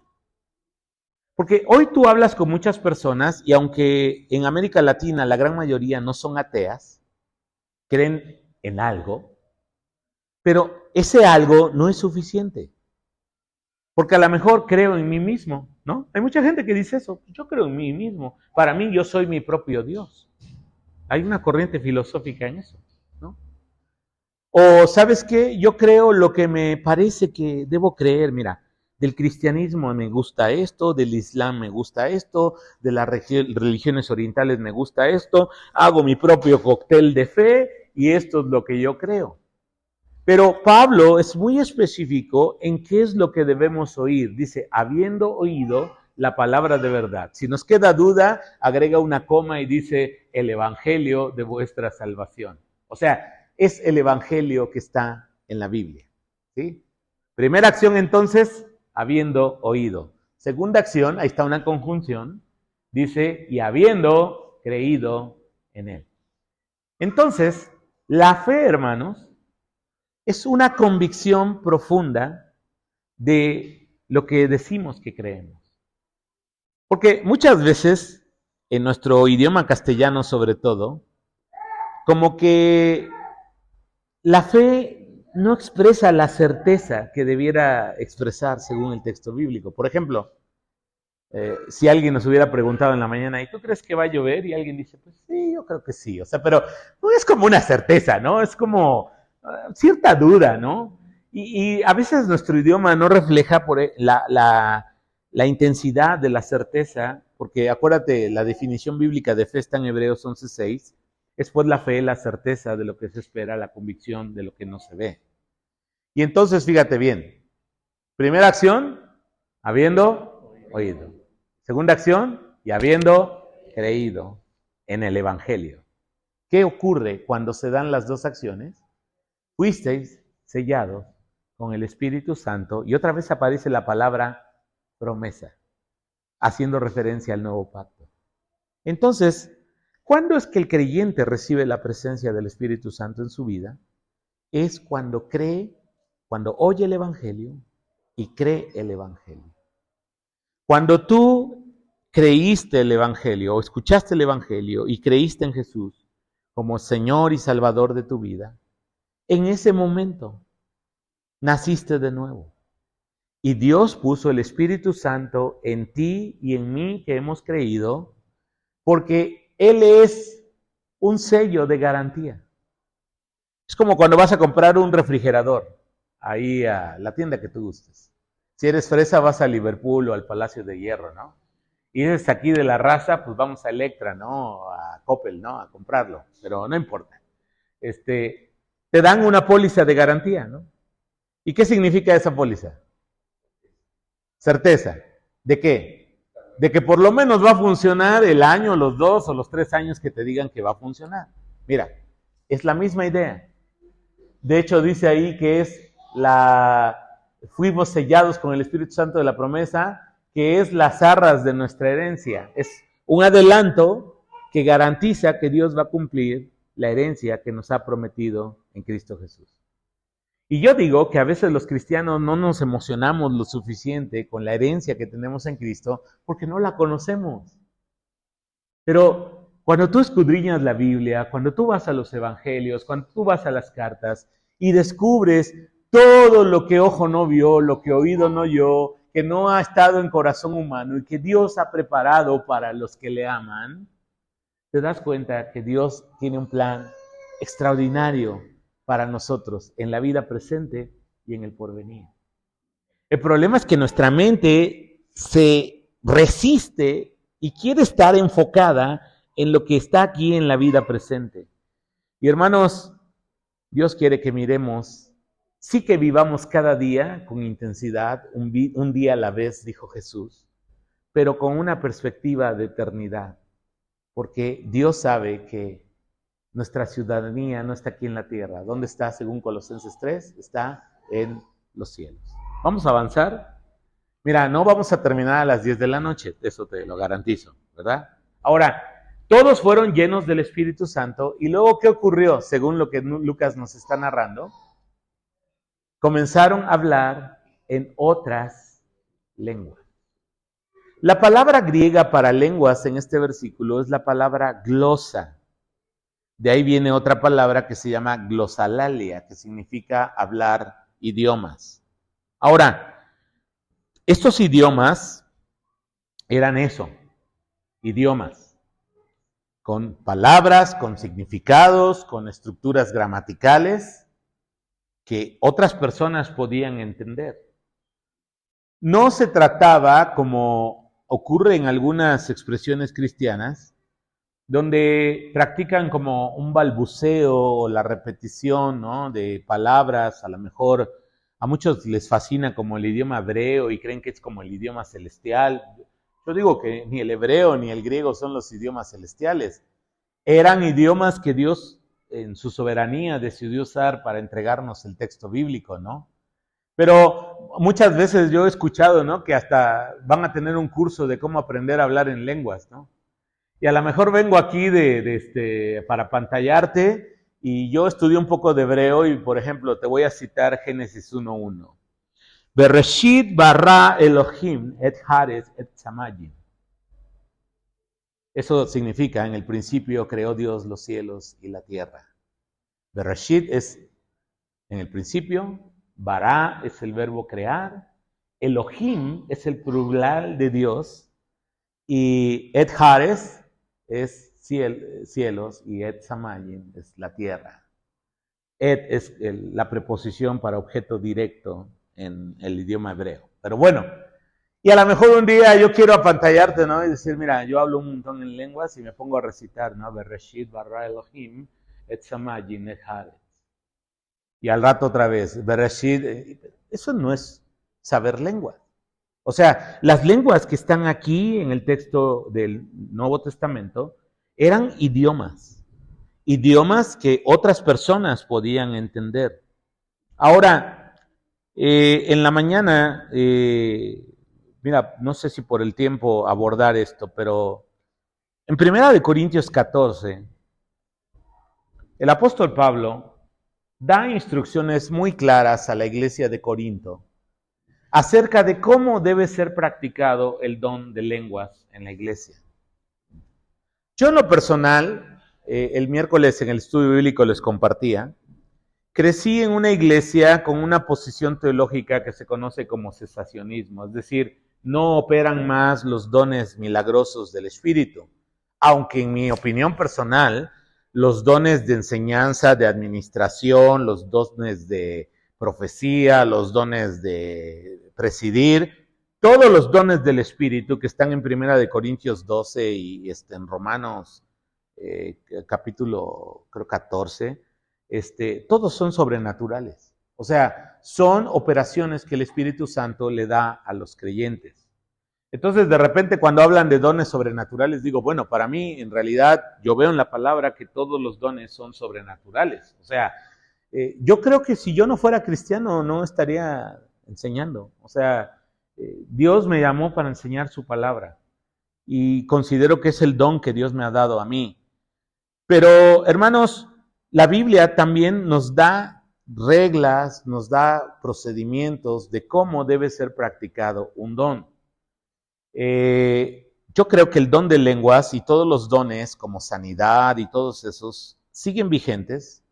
Porque hoy tú hablas con muchas personas y aunque en América Latina la gran mayoría no son ateas, creen en algo, pero ese algo no es suficiente. Porque a lo mejor creo en mí mismo, ¿no? Hay mucha gente que dice eso, yo creo en mí mismo, para mí yo soy mi propio Dios. Hay una corriente filosófica en eso, ¿no? O, ¿sabes qué? Yo creo lo que me parece que debo creer, mira, del cristianismo me gusta esto, del islam me gusta esto, de las religiones orientales me gusta esto, hago mi propio cóctel de fe y esto es lo que yo creo. Pero Pablo es muy específico en qué es lo que debemos oír. Dice, habiendo oído la palabra de verdad. Si nos queda duda, agrega una coma y dice, el evangelio de vuestra salvación. O sea, es el evangelio que está en la Biblia. ¿Sí? Primera acción entonces, habiendo oído. Segunda acción, ahí está una conjunción, dice, y habiendo creído en él. Entonces, la fe, hermanos, es una convicción profunda de lo que decimos que creemos. Porque muchas veces, en nuestro idioma castellano sobre todo, como que la fe no expresa la certeza que debiera expresar según el texto bíblico. Por ejemplo, si alguien nos hubiera preguntado en la mañana, ¿y tú crees que va a llover? Y alguien dice, pues sí, yo creo que sí. O sea, pero no es como una certeza, ¿no? Es como cierta duda, ¿no? Y a veces nuestro idioma no refleja por la intensidad de la certeza, porque acuérdate, la definición bíblica de fe está en Hebreos 11:6, es pues la fe, la certeza de lo que se espera, la convicción de lo que no se ve. Y entonces, fíjate bien, primera acción, habiendo oído. Segunda acción, y habiendo creído en el Evangelio. ¿Qué ocurre cuando se dan las dos acciones? Fuisteis sellados con el Espíritu Santo, y otra vez aparece la palabra promesa, haciendo referencia al nuevo pacto. Entonces, ¿cuándo es que el creyente recibe la presencia del Espíritu Santo en su vida? Es cuando cree, cuando oye el Evangelio y cree el Evangelio. Cuando tú creíste el Evangelio o escuchaste el Evangelio y creíste en Jesús como Señor y Salvador de tu vida, en ese momento naciste de nuevo. Y Dios puso el Espíritu Santo en ti y en mí que hemos creído, porque Él es un sello de garantía. Es como cuando vas a comprar un refrigerador, ahí a la tienda que tú gustes. Si eres fresa, vas a Liverpool o al Palacio de Hierro, ¿no? Y eres aquí de la raza, pues vamos a Electra, ¿no? A Coppel, ¿no? A comprarlo, pero no importa. Te dan una póliza de garantía, ¿no? ¿Y qué significa esa póliza? Certeza. ¿De qué? De que por lo menos va a funcionar el año, los 2 o los 3 años que te digan que va a funcionar. Mira, es la misma idea. De hecho, dice ahí que fuimos sellados con el Espíritu Santo de la promesa, que es las arras de nuestra herencia. Es un adelanto que garantiza que Dios va a cumplir la herencia que nos ha prometido en Cristo Jesús. Y yo digo que a veces los cristianos no nos emocionamos lo suficiente con la herencia que tenemos en Cristo porque no la conocemos. Pero cuando tú escudriñas la Biblia, cuando tú vas a los evangelios, cuando tú vas a las cartas y descubres todo lo que ojo no vio, lo que oído no oyó, que no ha estado en corazón humano y que Dios ha preparado para los que le aman, te das cuenta que Dios tiene un plan extraordinario para nosotros en la vida presente y en el porvenir. El problema es que nuestra mente se resiste y quiere estar enfocada en lo que está aquí en la vida presente. Y hermanos, Dios quiere que miremos, sí que vivamos cada día con intensidad, un día a la vez, dijo Jesús, pero con una perspectiva de eternidad, porque Dios sabe que nuestra ciudadanía no está aquí en la tierra. ¿Dónde está, según Colosenses 3? Está en los cielos. Vamos a avanzar. Mira, no vamos a terminar a las 10 de la noche, eso te lo garantizo, ¿verdad? Ahora, todos fueron llenos del Espíritu Santo, y luego, ¿qué ocurrió? Según lo que Lucas nos está narrando, comenzaron a hablar en otras lenguas. La palabra griega para lenguas en este versículo es la palabra glosa. De ahí viene otra palabra que se llama glosalalia, que significa hablar idiomas. Ahora, estos idiomas eran eso, idiomas, con palabras, con significados, con estructuras gramaticales que otras personas podían entender. No se trataba, como ocurre en algunas expresiones cristianas, donde practican como un balbuceo o la repetición, ¿no?, de palabras. A lo mejor a muchos les fascina como el idioma hebreo y creen que es como el idioma celestial. Yo digo que ni el hebreo ni el griego son los idiomas celestiales. Eran idiomas que Dios en su soberanía decidió usar para entregarnos el texto bíblico, ¿no? Pero muchas veces yo he escuchado, ¿no?, que hasta van a tener un curso de cómo aprender a hablar en lenguas, ¿no? Y a lo mejor vengo aquí para pantallarte, y yo estudié un poco de hebreo y, por ejemplo, te voy a citar Génesis 1:1. Bereshit bara Elohim et haaretz et samayim. Eso significa, en el principio creó Dios los cielos y la tierra. Bereshit es en el principio, bara es el verbo crear, Elohim es el plural de Dios, y et haaretz es cielos, y et samayim es la tierra. Et es la preposición para objeto directo en el idioma hebreo. Pero bueno, y a lo mejor un día yo quiero apantallarte, ¿no?, y decir, mira, yo hablo un montón en lenguas y me pongo a recitar, ¿no? Bereshit bara Elohim et samayim et haaretz. Y al rato otra vez, Bereshit. Eso no es saber lenguas. O sea, las lenguas que están aquí en el texto del Nuevo Testamento eran idiomas que otras personas podían entender. Ahora, en la mañana, mira, no sé si por el tiempo abordar esto, pero en 1 Corintios 14, el apóstol Pablo da instrucciones muy claras a la iglesia de Corinto acerca de cómo debe ser practicado el don de lenguas en la iglesia. Yo en lo personal, el miércoles en el estudio bíblico les compartía, crecí en una iglesia con una posición teológica que se conoce como cesacionismo, es decir, no operan más los dones milagrosos del Espíritu, aunque en mi opinión personal, los dones de enseñanza, de administración, los dones de profecía, los dones de presidir, todos los dones del Espíritu que están en 1 Corintios 12 y en Romanos capítulo creo 14, todos son sobrenaturales. O sea, son operaciones que el Espíritu Santo le da a los creyentes. Entonces, de repente, cuando hablan de dones sobrenaturales, digo, bueno, para mí, en realidad, yo veo en la palabra que todos los dones son sobrenaturales. O sea, yo creo que si yo no fuera cristiano, no estaría enseñando. O sea, Dios me llamó para enseñar su palabra y considero que es el don que Dios me ha dado a mí. Pero, hermanos, la Biblia también nos da reglas, nos da procedimientos de cómo debe ser practicado un don. Yo creo que el don de lenguas y todos los dones como sanidad y todos esos siguen vigentes,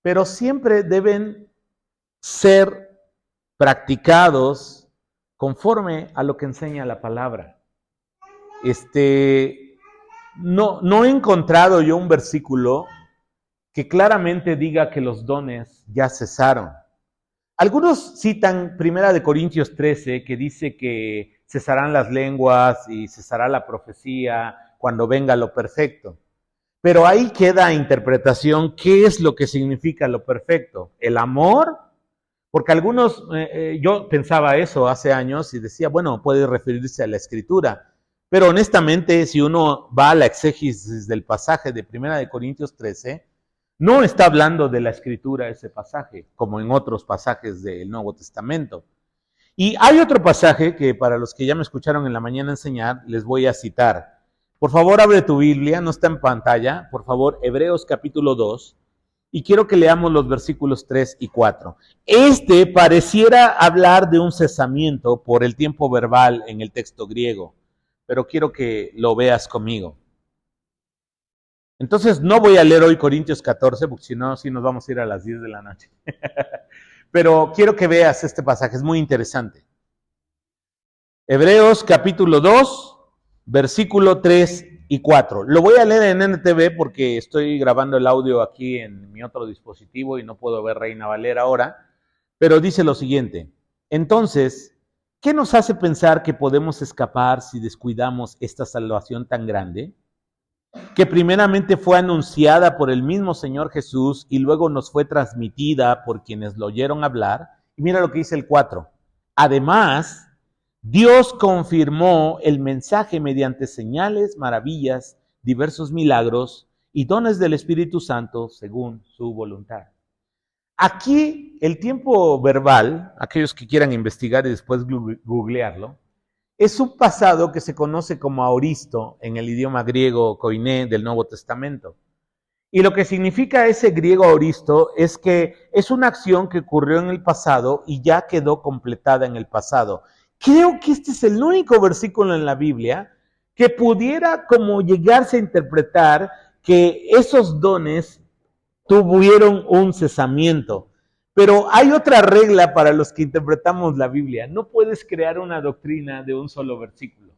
pero siempre deben ser practicados conforme a lo que enseña la palabra. No he encontrado yo un versículo que claramente diga que los dones ya cesaron. Algunos citan 1 Corintios 13, que dice que cesarán las lenguas y cesará la profecía cuando venga lo perfecto. Pero ahí queda a interpretación qué es lo que significa lo perfecto. ¿El amor? Porque algunos, yo pensaba eso hace años y decía, bueno, puede referirse a la Escritura. Pero honestamente, si uno va a la exégesis del pasaje de 1 Corintios 13, no está hablando de la Escritura ese pasaje, como en otros pasajes del Nuevo Testamento. Y hay otro pasaje que para los que ya me escucharon en la mañana enseñar, les voy a citar. Por favor, abre tu Biblia, no está en pantalla, por favor, Hebreos capítulo 2, y quiero que leamos los versículos 3 y 4. Este pareciera hablar de un cesamiento por el tiempo verbal en el texto griego, pero quiero que lo veas conmigo. Entonces, no voy a leer hoy Corintios 14, porque si no, sí nos vamos a ir a las 10 de la noche. Pero quiero que veas este pasaje, es muy interesante. Hebreos capítulo 2, versículo 3 y 4. Lo voy a leer en NTV porque estoy grabando el audio aquí en mi otro dispositivo y no puedo ver Reina Valera ahora, pero dice lo siguiente. Entonces, ¿qué nos hace pensar que podemos escapar si descuidamos esta salvación tan grande? Que primeramente fue anunciada por el mismo Señor Jesús y luego nos fue transmitida por quienes lo oyeron hablar. Y mira lo que dice el 4. Además, Dios confirmó el mensaje mediante señales, maravillas, diversos milagros y dones del Espíritu Santo según su voluntad. Aquí el tiempo verbal, aquellos que quieran investigar y después googlearlo, es un pasado que se conoce como aoristo en el idioma griego koiné del Nuevo Testamento. Y lo que significa ese griego aoristo es que es una acción que ocurrió en el pasado y ya quedó completada en el pasado. Creo que este es el único versículo en la Biblia que pudiera como llegarse a interpretar que esos dones tuvieron un cesamiento. Pero hay otra regla para los que interpretamos la Biblia. No puedes crear una doctrina de un solo versículo.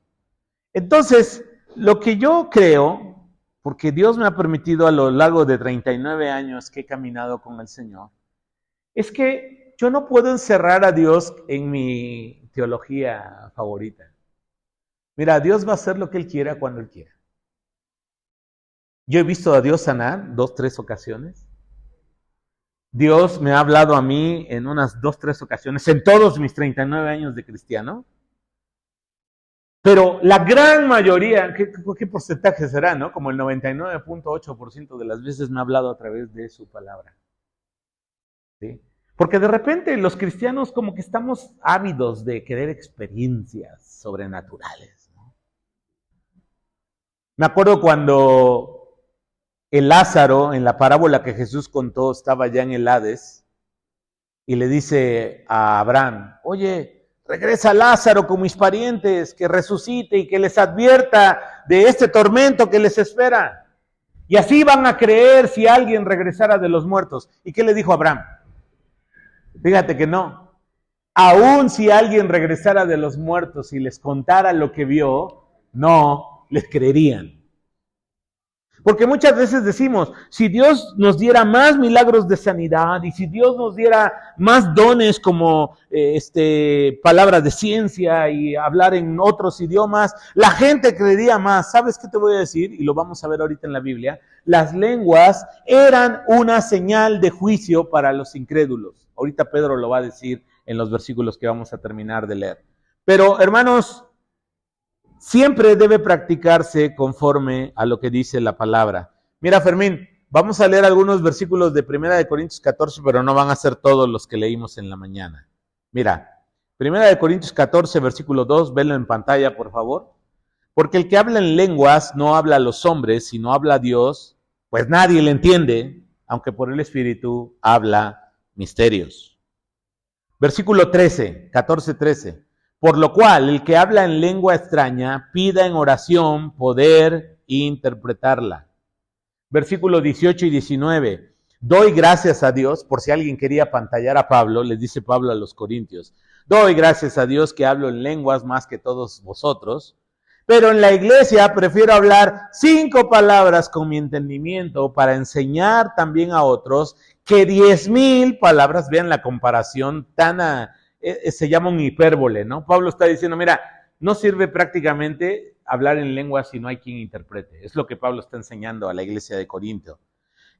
Entonces, lo que yo creo, porque Dios me ha permitido a lo largo de 39 años que he caminado con el Señor, es que yo no puedo encerrar a Dios en mi teología favorita. Mira, Dios va a hacer lo que Él quiera cuando Él quiera. Yo he visto a Dios sanar 2, 3 ocasiones. Dios me ha hablado a mí en unas 2, 3 ocasiones, en todos mis 39 años de cristiano. Pero la gran mayoría, ¿qué porcentaje será, no? Como el 99.8% de las veces me ha hablado a través de su palabra. ¿Sí? Porque de repente los cristianos como que estamos ávidos de querer experiencias sobrenaturales, ¿no? Me acuerdo cuando el Lázaro, en la parábola que Jesús contó, estaba ya en el Hades y le dice a Abraham, oye, regresa Lázaro con mis parientes, que resucite y que les advierta de este tormento que les espera. Y así van a creer si alguien regresara de los muertos. ¿Y qué le dijo Abraham? Fíjate que no. Aún si alguien regresara de los muertos y les contara lo que vio, no les creerían. Porque muchas veces decimos, si Dios nos diera más milagros de sanidad y si Dios nos diera más dones como palabras de ciencia y hablar en otros idiomas, la gente creería más. ¿Sabes qué te voy a decir? Y lo vamos a ver ahorita en la Biblia. Las lenguas eran una señal de juicio para los incrédulos. Ahorita Pedro lo va a decir en los versículos que vamos a terminar de leer. Pero, hermanos, siempre debe practicarse conforme a lo que dice la palabra. Mira, Fermín, vamos a leer algunos versículos de 1 Corintios 14, pero no van a ser todos los que leímos en la mañana. Mira, 1 Corintios 14, versículo 2, velo en pantalla, por favor. Porque el que habla en lenguas no habla a los hombres, sino habla a Dios, pues nadie le entiende, aunque por el Espíritu habla misterios. Versículo 13, 14, 13. Por lo cual, el que habla en lengua extraña, pida en oración poder interpretarla. Versículos 18 y 19. Doy gracias a Dios, por si alguien quería pantallar a Pablo, les dice Pablo a los Corintios. Doy gracias a Dios que hablo en lenguas más que todos vosotros, Pero en la iglesia prefiero hablar 5 palabras con mi entendimiento para enseñar también a otros que 10,000 palabras. Vean la comparación se llama un hipérbole, ¿no? Pablo está diciendo, mira, no sirve prácticamente hablar en lengua si no hay quien interprete. Es lo que Pablo está enseñando a la iglesia de Corinto.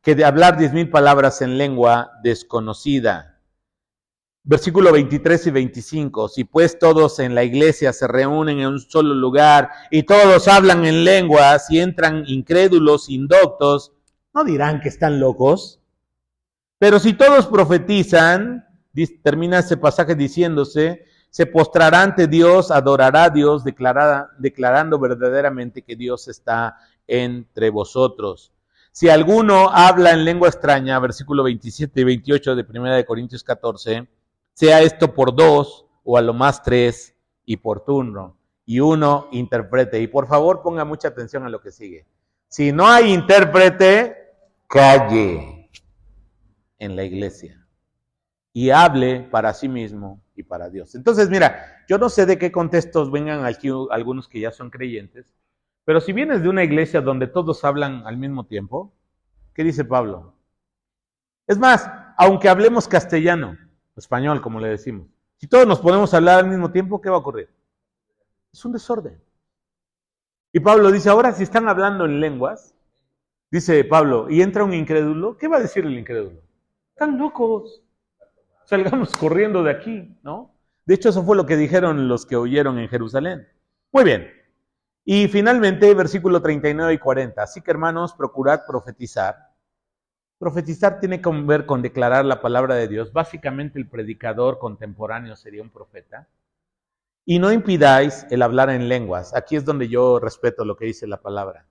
Que de hablar 10,000 palabras en lengua desconocida. Versículo 23 y 25. Si pues todos en la iglesia se reúnen en un solo lugar y todos hablan en lenguas y entran incrédulos, indoctos, ¿no dirán que están locos? Pero si todos profetizan, termina ese pasaje diciéndose, se postrará ante Dios, adorará a Dios, declarando verdaderamente que Dios está entre vosotros. Si alguno habla en lengua extraña, versículo 27 y 28 de 1 Corintios 14, sea esto por 2 o a lo más 3 y por turno, y uno interprete. Y por favor ponga mucha atención a lo que sigue. Si no hay intérprete, calle en la iglesia y hable para sí mismo y para Dios. Entonces, mira, yo no sé de qué contextos vengan aquí algunos que ya son creyentes, pero si vienes de una iglesia donde todos hablan al mismo tiempo, ¿qué dice Pablo? Es más, aunque hablemos castellano, español, como le decimos, si todos nos ponemos a hablar al mismo tiempo, ¿qué va a ocurrir? Es un desorden. Y Pablo dice, ahora si están hablando en lenguas, dice Pablo, y entra un incrédulo, ¿qué va a decir el incrédulo? Están locos. Salgamos corriendo de aquí, ¿no? De hecho, eso fue lo que dijeron los que oyeron en Jerusalén. Muy bien. Y finalmente, versículo 39 y 40. Así que, hermanos, procurad profetizar. Profetizar tiene que ver con declarar la palabra de Dios. Básicamente, el predicador contemporáneo sería un profeta. Y no impidáis el hablar en lenguas. Aquí es donde yo respeto lo que dice la palabra.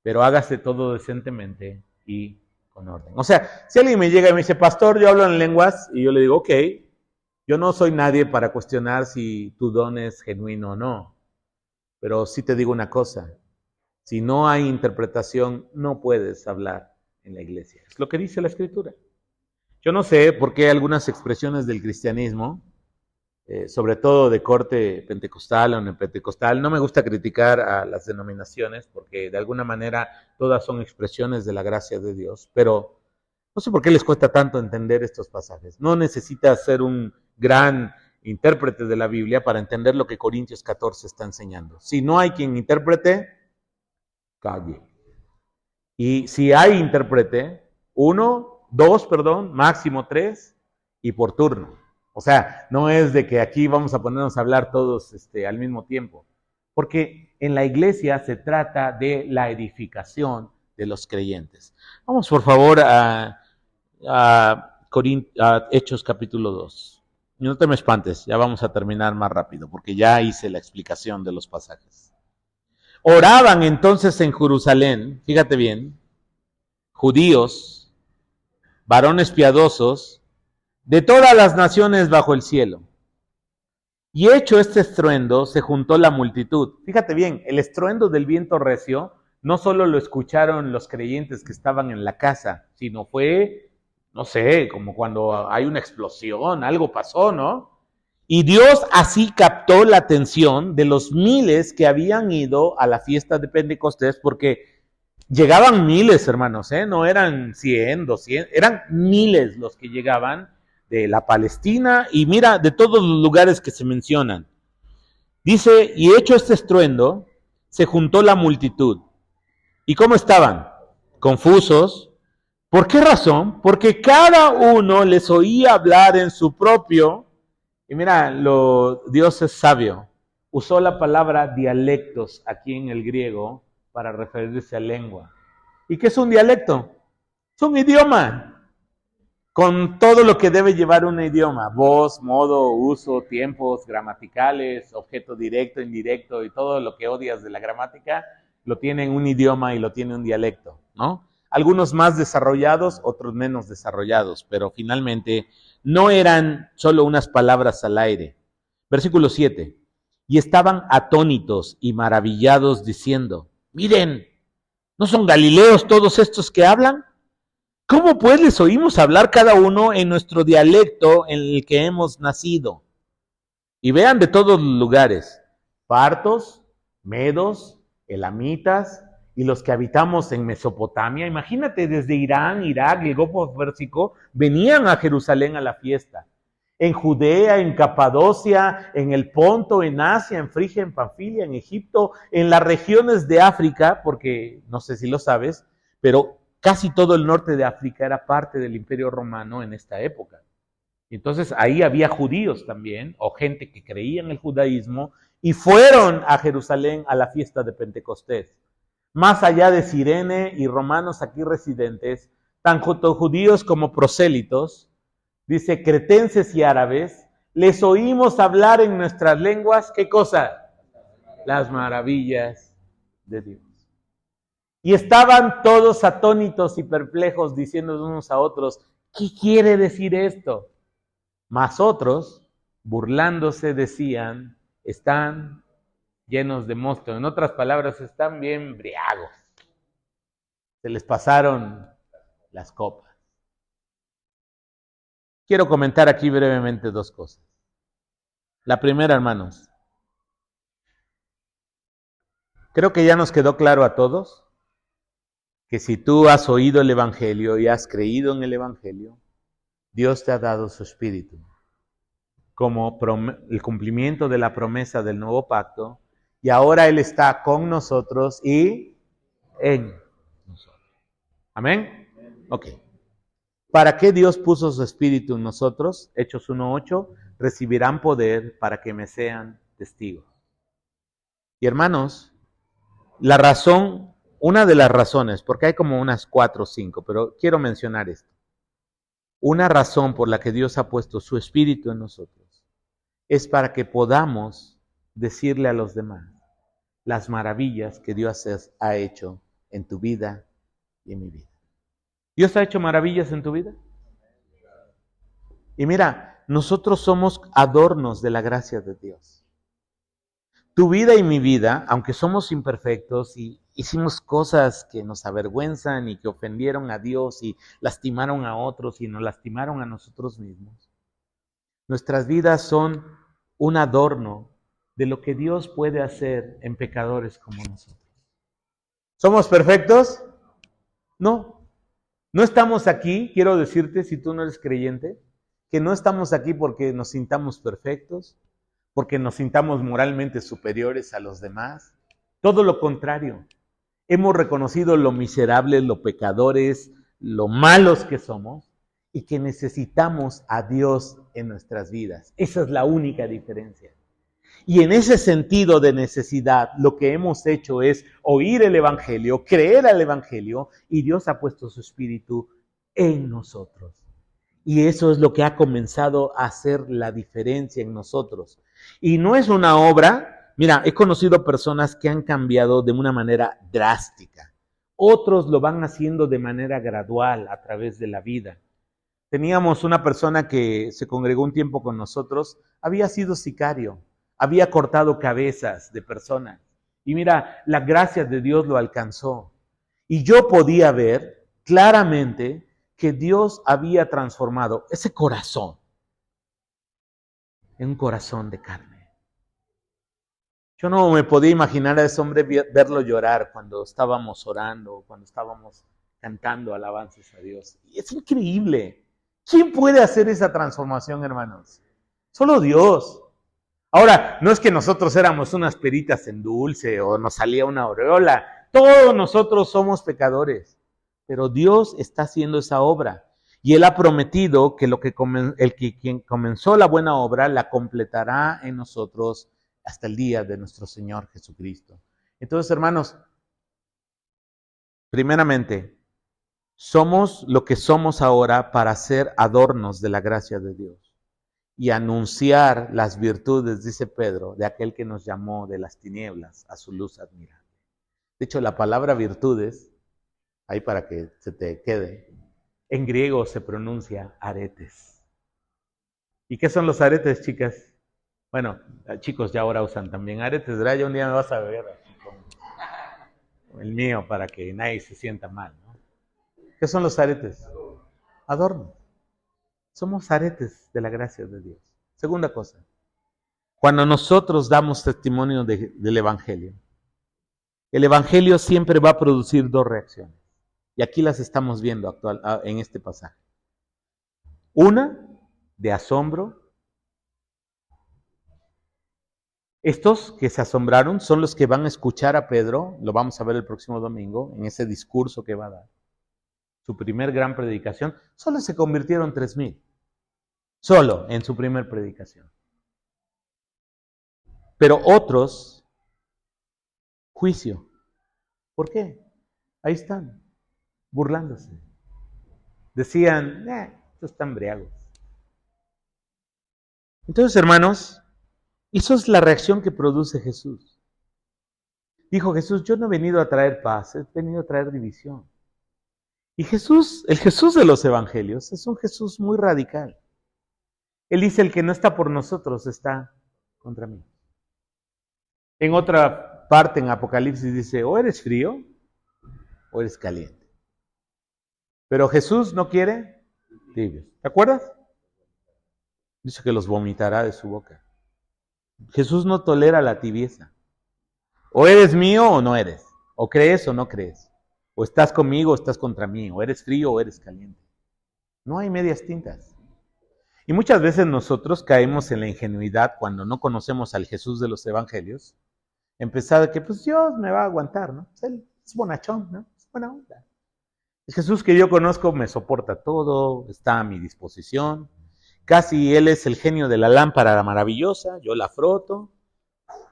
Pero hágase todo decentemente y con orden. O sea, si alguien me llega y me dice, pastor, yo hablo en lenguas, y yo le digo, ok, yo no soy nadie para cuestionar si tu don es genuino o no. Pero sí te digo una cosa, si no hay interpretación, no puedes hablar en la iglesia. Es lo que dice la Escritura. Yo no sé por qué algunas expresiones del cristianismo, sobre todo de corte pentecostal o neopentecostal, no me gusta criticar a las denominaciones porque de alguna manera todas son expresiones de la gracia de Dios, pero no sé por qué les cuesta tanto entender estos pasajes. No necesitas ser un gran intérprete de la Biblia para entender lo que Corintios 14 está enseñando. Si no hay quien interprete, calle. Y si hay intérprete, 1, 2, máximo 3 y por turno. O sea, no es de que aquí vamos a ponernos a hablar todos al mismo tiempo. Porque en la iglesia se trata de la edificación de los creyentes. Vamos por favor a Hechos capítulo 2. No te me espantes, ya vamos a terminar más rápido, porque ya hice la explicación de los pasajes. Oraban entonces en Jerusalén, fíjate bien, judíos, varones piadosos, de todas las naciones bajo el cielo. Y hecho este estruendo, se juntó la multitud. Fíjate bien, el estruendo del viento recio no solo lo escucharon los creyentes que estaban en la casa, sino fue, no sé, como cuando hay una explosión, algo pasó, ¿no? Y Dios así captó la atención de los miles que habían ido a la fiesta de Pentecostés, porque llegaban miles, hermanos, no eran 100, 200, eran miles los que llegaban de la Palestina y mira, de todos los lugares que se mencionan. Dice, y hecho este estruendo, se juntó la multitud. ¿Y cómo estaban? Confusos. ¿Por qué razón? Porque cada uno les oía hablar en su propio, y mira, Dios es sabio, usó la palabra dialectos aquí en el griego para referirse a lengua. ¿Y qué es un dialecto? Es un idioma, con todo lo que debe llevar un idioma, voz, modo, uso, tiempos gramaticales, objeto directo, indirecto y todo lo que odias de la gramática, lo tiene en un idioma y lo tiene un dialecto, ¿no? Algunos más desarrollados, otros menos desarrollados, pero finalmente no eran solo unas palabras al aire. Versículo 7. Y estaban atónitos y maravillados diciendo, miren, ¿no son galileos todos estos que hablan? ¿Cómo pues les oímos hablar cada uno en nuestro dialecto en el que hemos nacido? Y vean de todos los lugares, partos, medos, elamitas y los que habitamos en Mesopotamia. Imagínate, desde Irán, Irak y el Golfo Pérsico venían a Jerusalén a la fiesta. En Judea, en Capadocia, en el Ponto, en Asia, en Frigia, en Panfilia, en Egipto, en las regiones de África, porque no sé si lo sabes, pero casi todo el norte de África era parte del Imperio Romano en esta época. Entonces ahí había judíos también, o gente que creía en el judaísmo, y fueron a Jerusalén a la fiesta de Pentecostés. Más allá de Cirene y romanos aquí residentes, tanto judíos como prosélitos, dice, cretenses y árabes, les oímos hablar en nuestras lenguas, ¿qué cosa? Las maravillas de Dios. Y estaban todos atónitos y perplejos, diciendo unos a otros, ¿qué quiere decir esto? Mas otros, burlándose, decían, están llenos de mosto. En otras palabras, están bien briagos. Se les pasaron las copas. Quiero comentar aquí brevemente dos cosas. La primera, hermanos, creo que ya nos quedó claro a todos que si tú has oído el Evangelio y has creído en el Evangelio, Dios te ha dado su Espíritu como el cumplimiento de la promesa del nuevo pacto, y ahora Él está con nosotros y en nosotros. ¿Amén? Ok. ¿Para qué Dios puso su Espíritu en nosotros? Hechos 1:8, recibirán poder para que me sean testigos. Y hermanos, la razón, una de las razones, porque hay como unas 4 o 5, pero quiero mencionar esto. Una razón por la que Dios ha puesto su Espíritu en nosotros es para que podamos decirle a los demás las maravillas que Dios ha hecho en tu vida y en mi vida. ¿Dios ha hecho maravillas en tu vida? Y mira, nosotros somos adornos de la gracia de Dios. Tu vida y mi vida, aunque somos imperfectos y hicimos cosas que nos avergüenzan y que ofendieron a Dios y lastimaron a otros y nos lastimaron a nosotros mismos, nuestras vidas son un adorno de lo que Dios puede hacer en pecadores como nosotros. ¿Somos perfectos? No. No estamos aquí, quiero decirte, si tú no eres creyente, que no estamos aquí porque nos sintamos perfectos, porque nos sintamos moralmente superiores a los demás. Todo lo contrario. Hemos reconocido lo miserables, lo pecadores, lo malos que somos y que necesitamos a Dios en nuestras vidas. Esa es la única diferencia. Y en ese sentido de necesidad, lo que hemos hecho es oír el Evangelio, creer al Evangelio, y Dios ha puesto su Espíritu en nosotros. Y eso es lo que ha comenzado a hacer la diferencia en nosotros. Y no es una obra, mira, he conocido personas que han cambiado de una manera drástica. Otros lo van haciendo de manera gradual a través de la vida. Teníamos una persona que se congregó un tiempo con nosotros, había sido sicario. Había cortado cabezas de personas. Y mira, la gracia de Dios lo alcanzó. Y yo podía ver claramente que Dios había transformado ese corazón en un corazón de carne. Yo no me podía imaginar a ese hombre verlo llorar cuando estábamos orando, cuando estábamos cantando alabanzas a Dios. Y es increíble. ¿Quién puede hacer esa transformación, hermanos? Solo Dios. Ahora, no es que nosotros éramos unas peritas en dulce o nos salía una aureola. Todos nosotros somos pecadores, pero Dios está haciendo esa obra. Y Él ha prometido que quien comenzó la buena obra la completará en nosotros hasta el día de nuestro Señor Jesucristo. Entonces, hermanos, primeramente, somos lo que somos ahora para ser adornos de la gracia de Dios y anunciar las virtudes, dice Pedro, de aquel que nos llamó de las tinieblas a su luz admirable. De hecho, la palabra virtudes, ahí para que se te quede, en griego se pronuncia aretes. ¿Y qué son los aretes, chicas? Bueno, chicos ya ahora usan también aretes, ¿verdad? Ya un día me vas a ver así con el mío para que nadie se sienta mal, ¿no? ¿Qué son los aretes? Adornos. Somos aretes de la gracia de Dios. Segunda cosa, cuando nosotros damos testimonio del Evangelio, el evangelio siempre va a producir dos reacciones. Y aquí las estamos viendo en este pasaje. Una, de asombro. Estos que se asombraron son los que van a escuchar a Pedro, lo vamos a ver el próximo domingo, en ese discurso que va a dar. Su primer gran predicación, solo se convirtieron 3,000. Solo en su primer predicación. Pero otros, juicio. ¿Por qué? Ahí están, burlándose. Decían, estos están embriagos. Entonces, hermanos, eso es la reacción que produce Jesús. Dijo Jesús, yo no he venido a traer paz, he venido a traer división. Y Jesús, el Jesús de los evangelios, es un Jesús muy radical. Él dice, el que no está por nosotros está contra mí. En otra parte en Apocalipsis dice, o eres frío o eres caliente. Pero Jesús no quiere tibios. ¿Te acuerdas? Dice que los vomitará de su boca. Jesús no tolera la tibieza. O eres mío o no eres. O crees o no crees. O estás conmigo o estás contra mí. O eres frío o eres caliente. No hay medias tintas. Y muchas veces nosotros caemos en la ingenuidad cuando no conocemos al Jesús de los evangelios. Empezar que pues Dios me va a aguantar, ¿no? Él es bonachón, ¿no? Es buena onda. El Jesús que yo conozco me soporta todo, está a mi disposición. Casi Él es el genio de la lámpara maravillosa, yo la froto,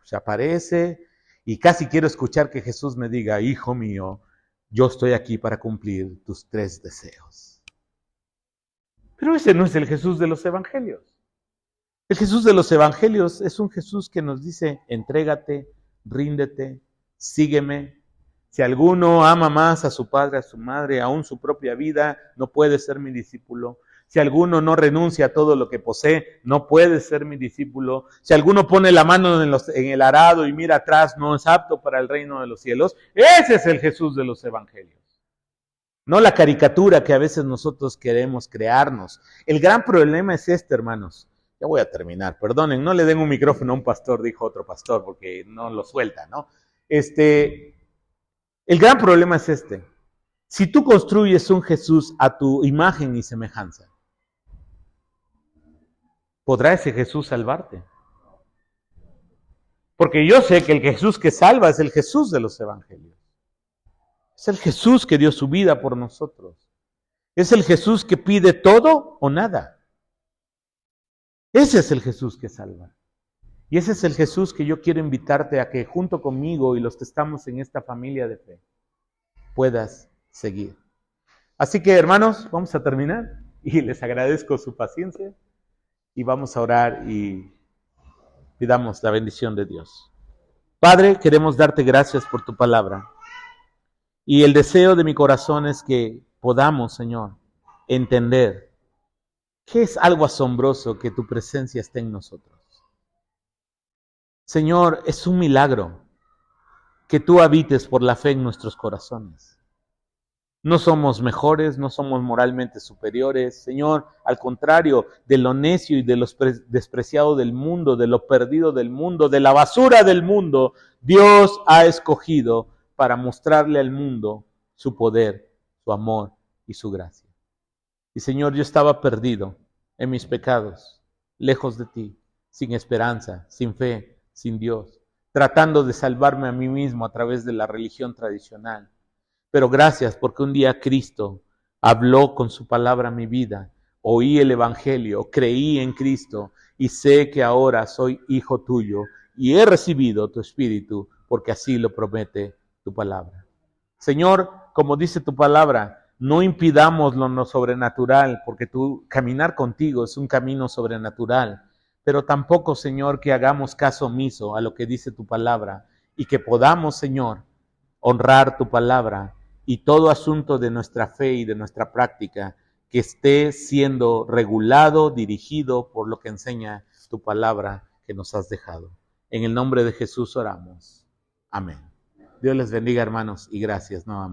se aparece y casi quiero escuchar que Jesús me diga, hijo mío, yo estoy aquí para cumplir tus 3 deseos. Pero ese no es el Jesús de los evangelios. El Jesús de los evangelios es un Jesús que nos dice, entrégate, ríndete, sígueme. Si alguno ama más a su padre, a su madre, aún su propia vida, no puede ser mi discípulo. Si alguno no renuncia a todo lo que posee, no puede ser mi discípulo. Si alguno pone la mano en el arado y mira atrás, no es apto para el reino de los cielos. Ese es el Jesús de los evangelios. No la caricatura que a veces nosotros queremos crearnos. El gran problema es este, hermanos. Ya voy a terminar, perdonen, no le den un micrófono a un pastor, dijo otro pastor, porque no lo suelta, ¿no? El gran problema es este. Si tú construyes un Jesús a tu imagen y semejanza, ¿podrá ese Jesús salvarte? Porque yo sé que el Jesús que salva es el Jesús de los evangelios. Es el Jesús que dio su vida por nosotros. Es el Jesús que pide todo o nada. Ese es el Jesús que salva. Y ese es el Jesús que yo quiero invitarte a que junto conmigo y los que estamos en esta familia de fe puedas seguir. Así que, hermanos, vamos a terminar y les agradezco su paciencia y vamos a orar y pidamos la bendición de Dios. Padre, queremos darte gracias por tu palabra y el deseo de mi corazón es que podamos, Señor, entender que es algo asombroso que tu presencia esté en nosotros. Señor, es un milagro que tú habites por la fe en nuestros corazones. No somos mejores, no somos moralmente superiores, Señor, al contrario, de lo necio y de lo despreciado del mundo, de lo perdido del mundo, de la basura del mundo, Dios ha escogido para mostrarle al mundo su poder, su amor y su gracia. Y Señor, yo estaba perdido en mis pecados, lejos de ti, sin esperanza, sin fe, sin Dios, tratando de salvarme a mí mismo a través de la religión tradicional. Pero gracias porque un día Cristo habló con su palabra a mi vida, oí el Evangelio, creí en Cristo y sé que ahora soy hijo tuyo y he recibido tu Espíritu porque así lo promete tu palabra. Señor, como dice tu palabra, no impidamos lo sobrenatural porque caminar contigo es un camino sobrenatural, pero tampoco, Señor, que hagamos caso omiso a lo que dice tu palabra y que podamos, Señor, honrar tu palabra y todo asunto de nuestra fe y de nuestra práctica que esté siendo regulado, dirigido por lo que enseña tu palabra que nos has dejado. En el nombre de Jesús oramos. Amén. Dios les bendiga, hermanos, y gracias nuevamente.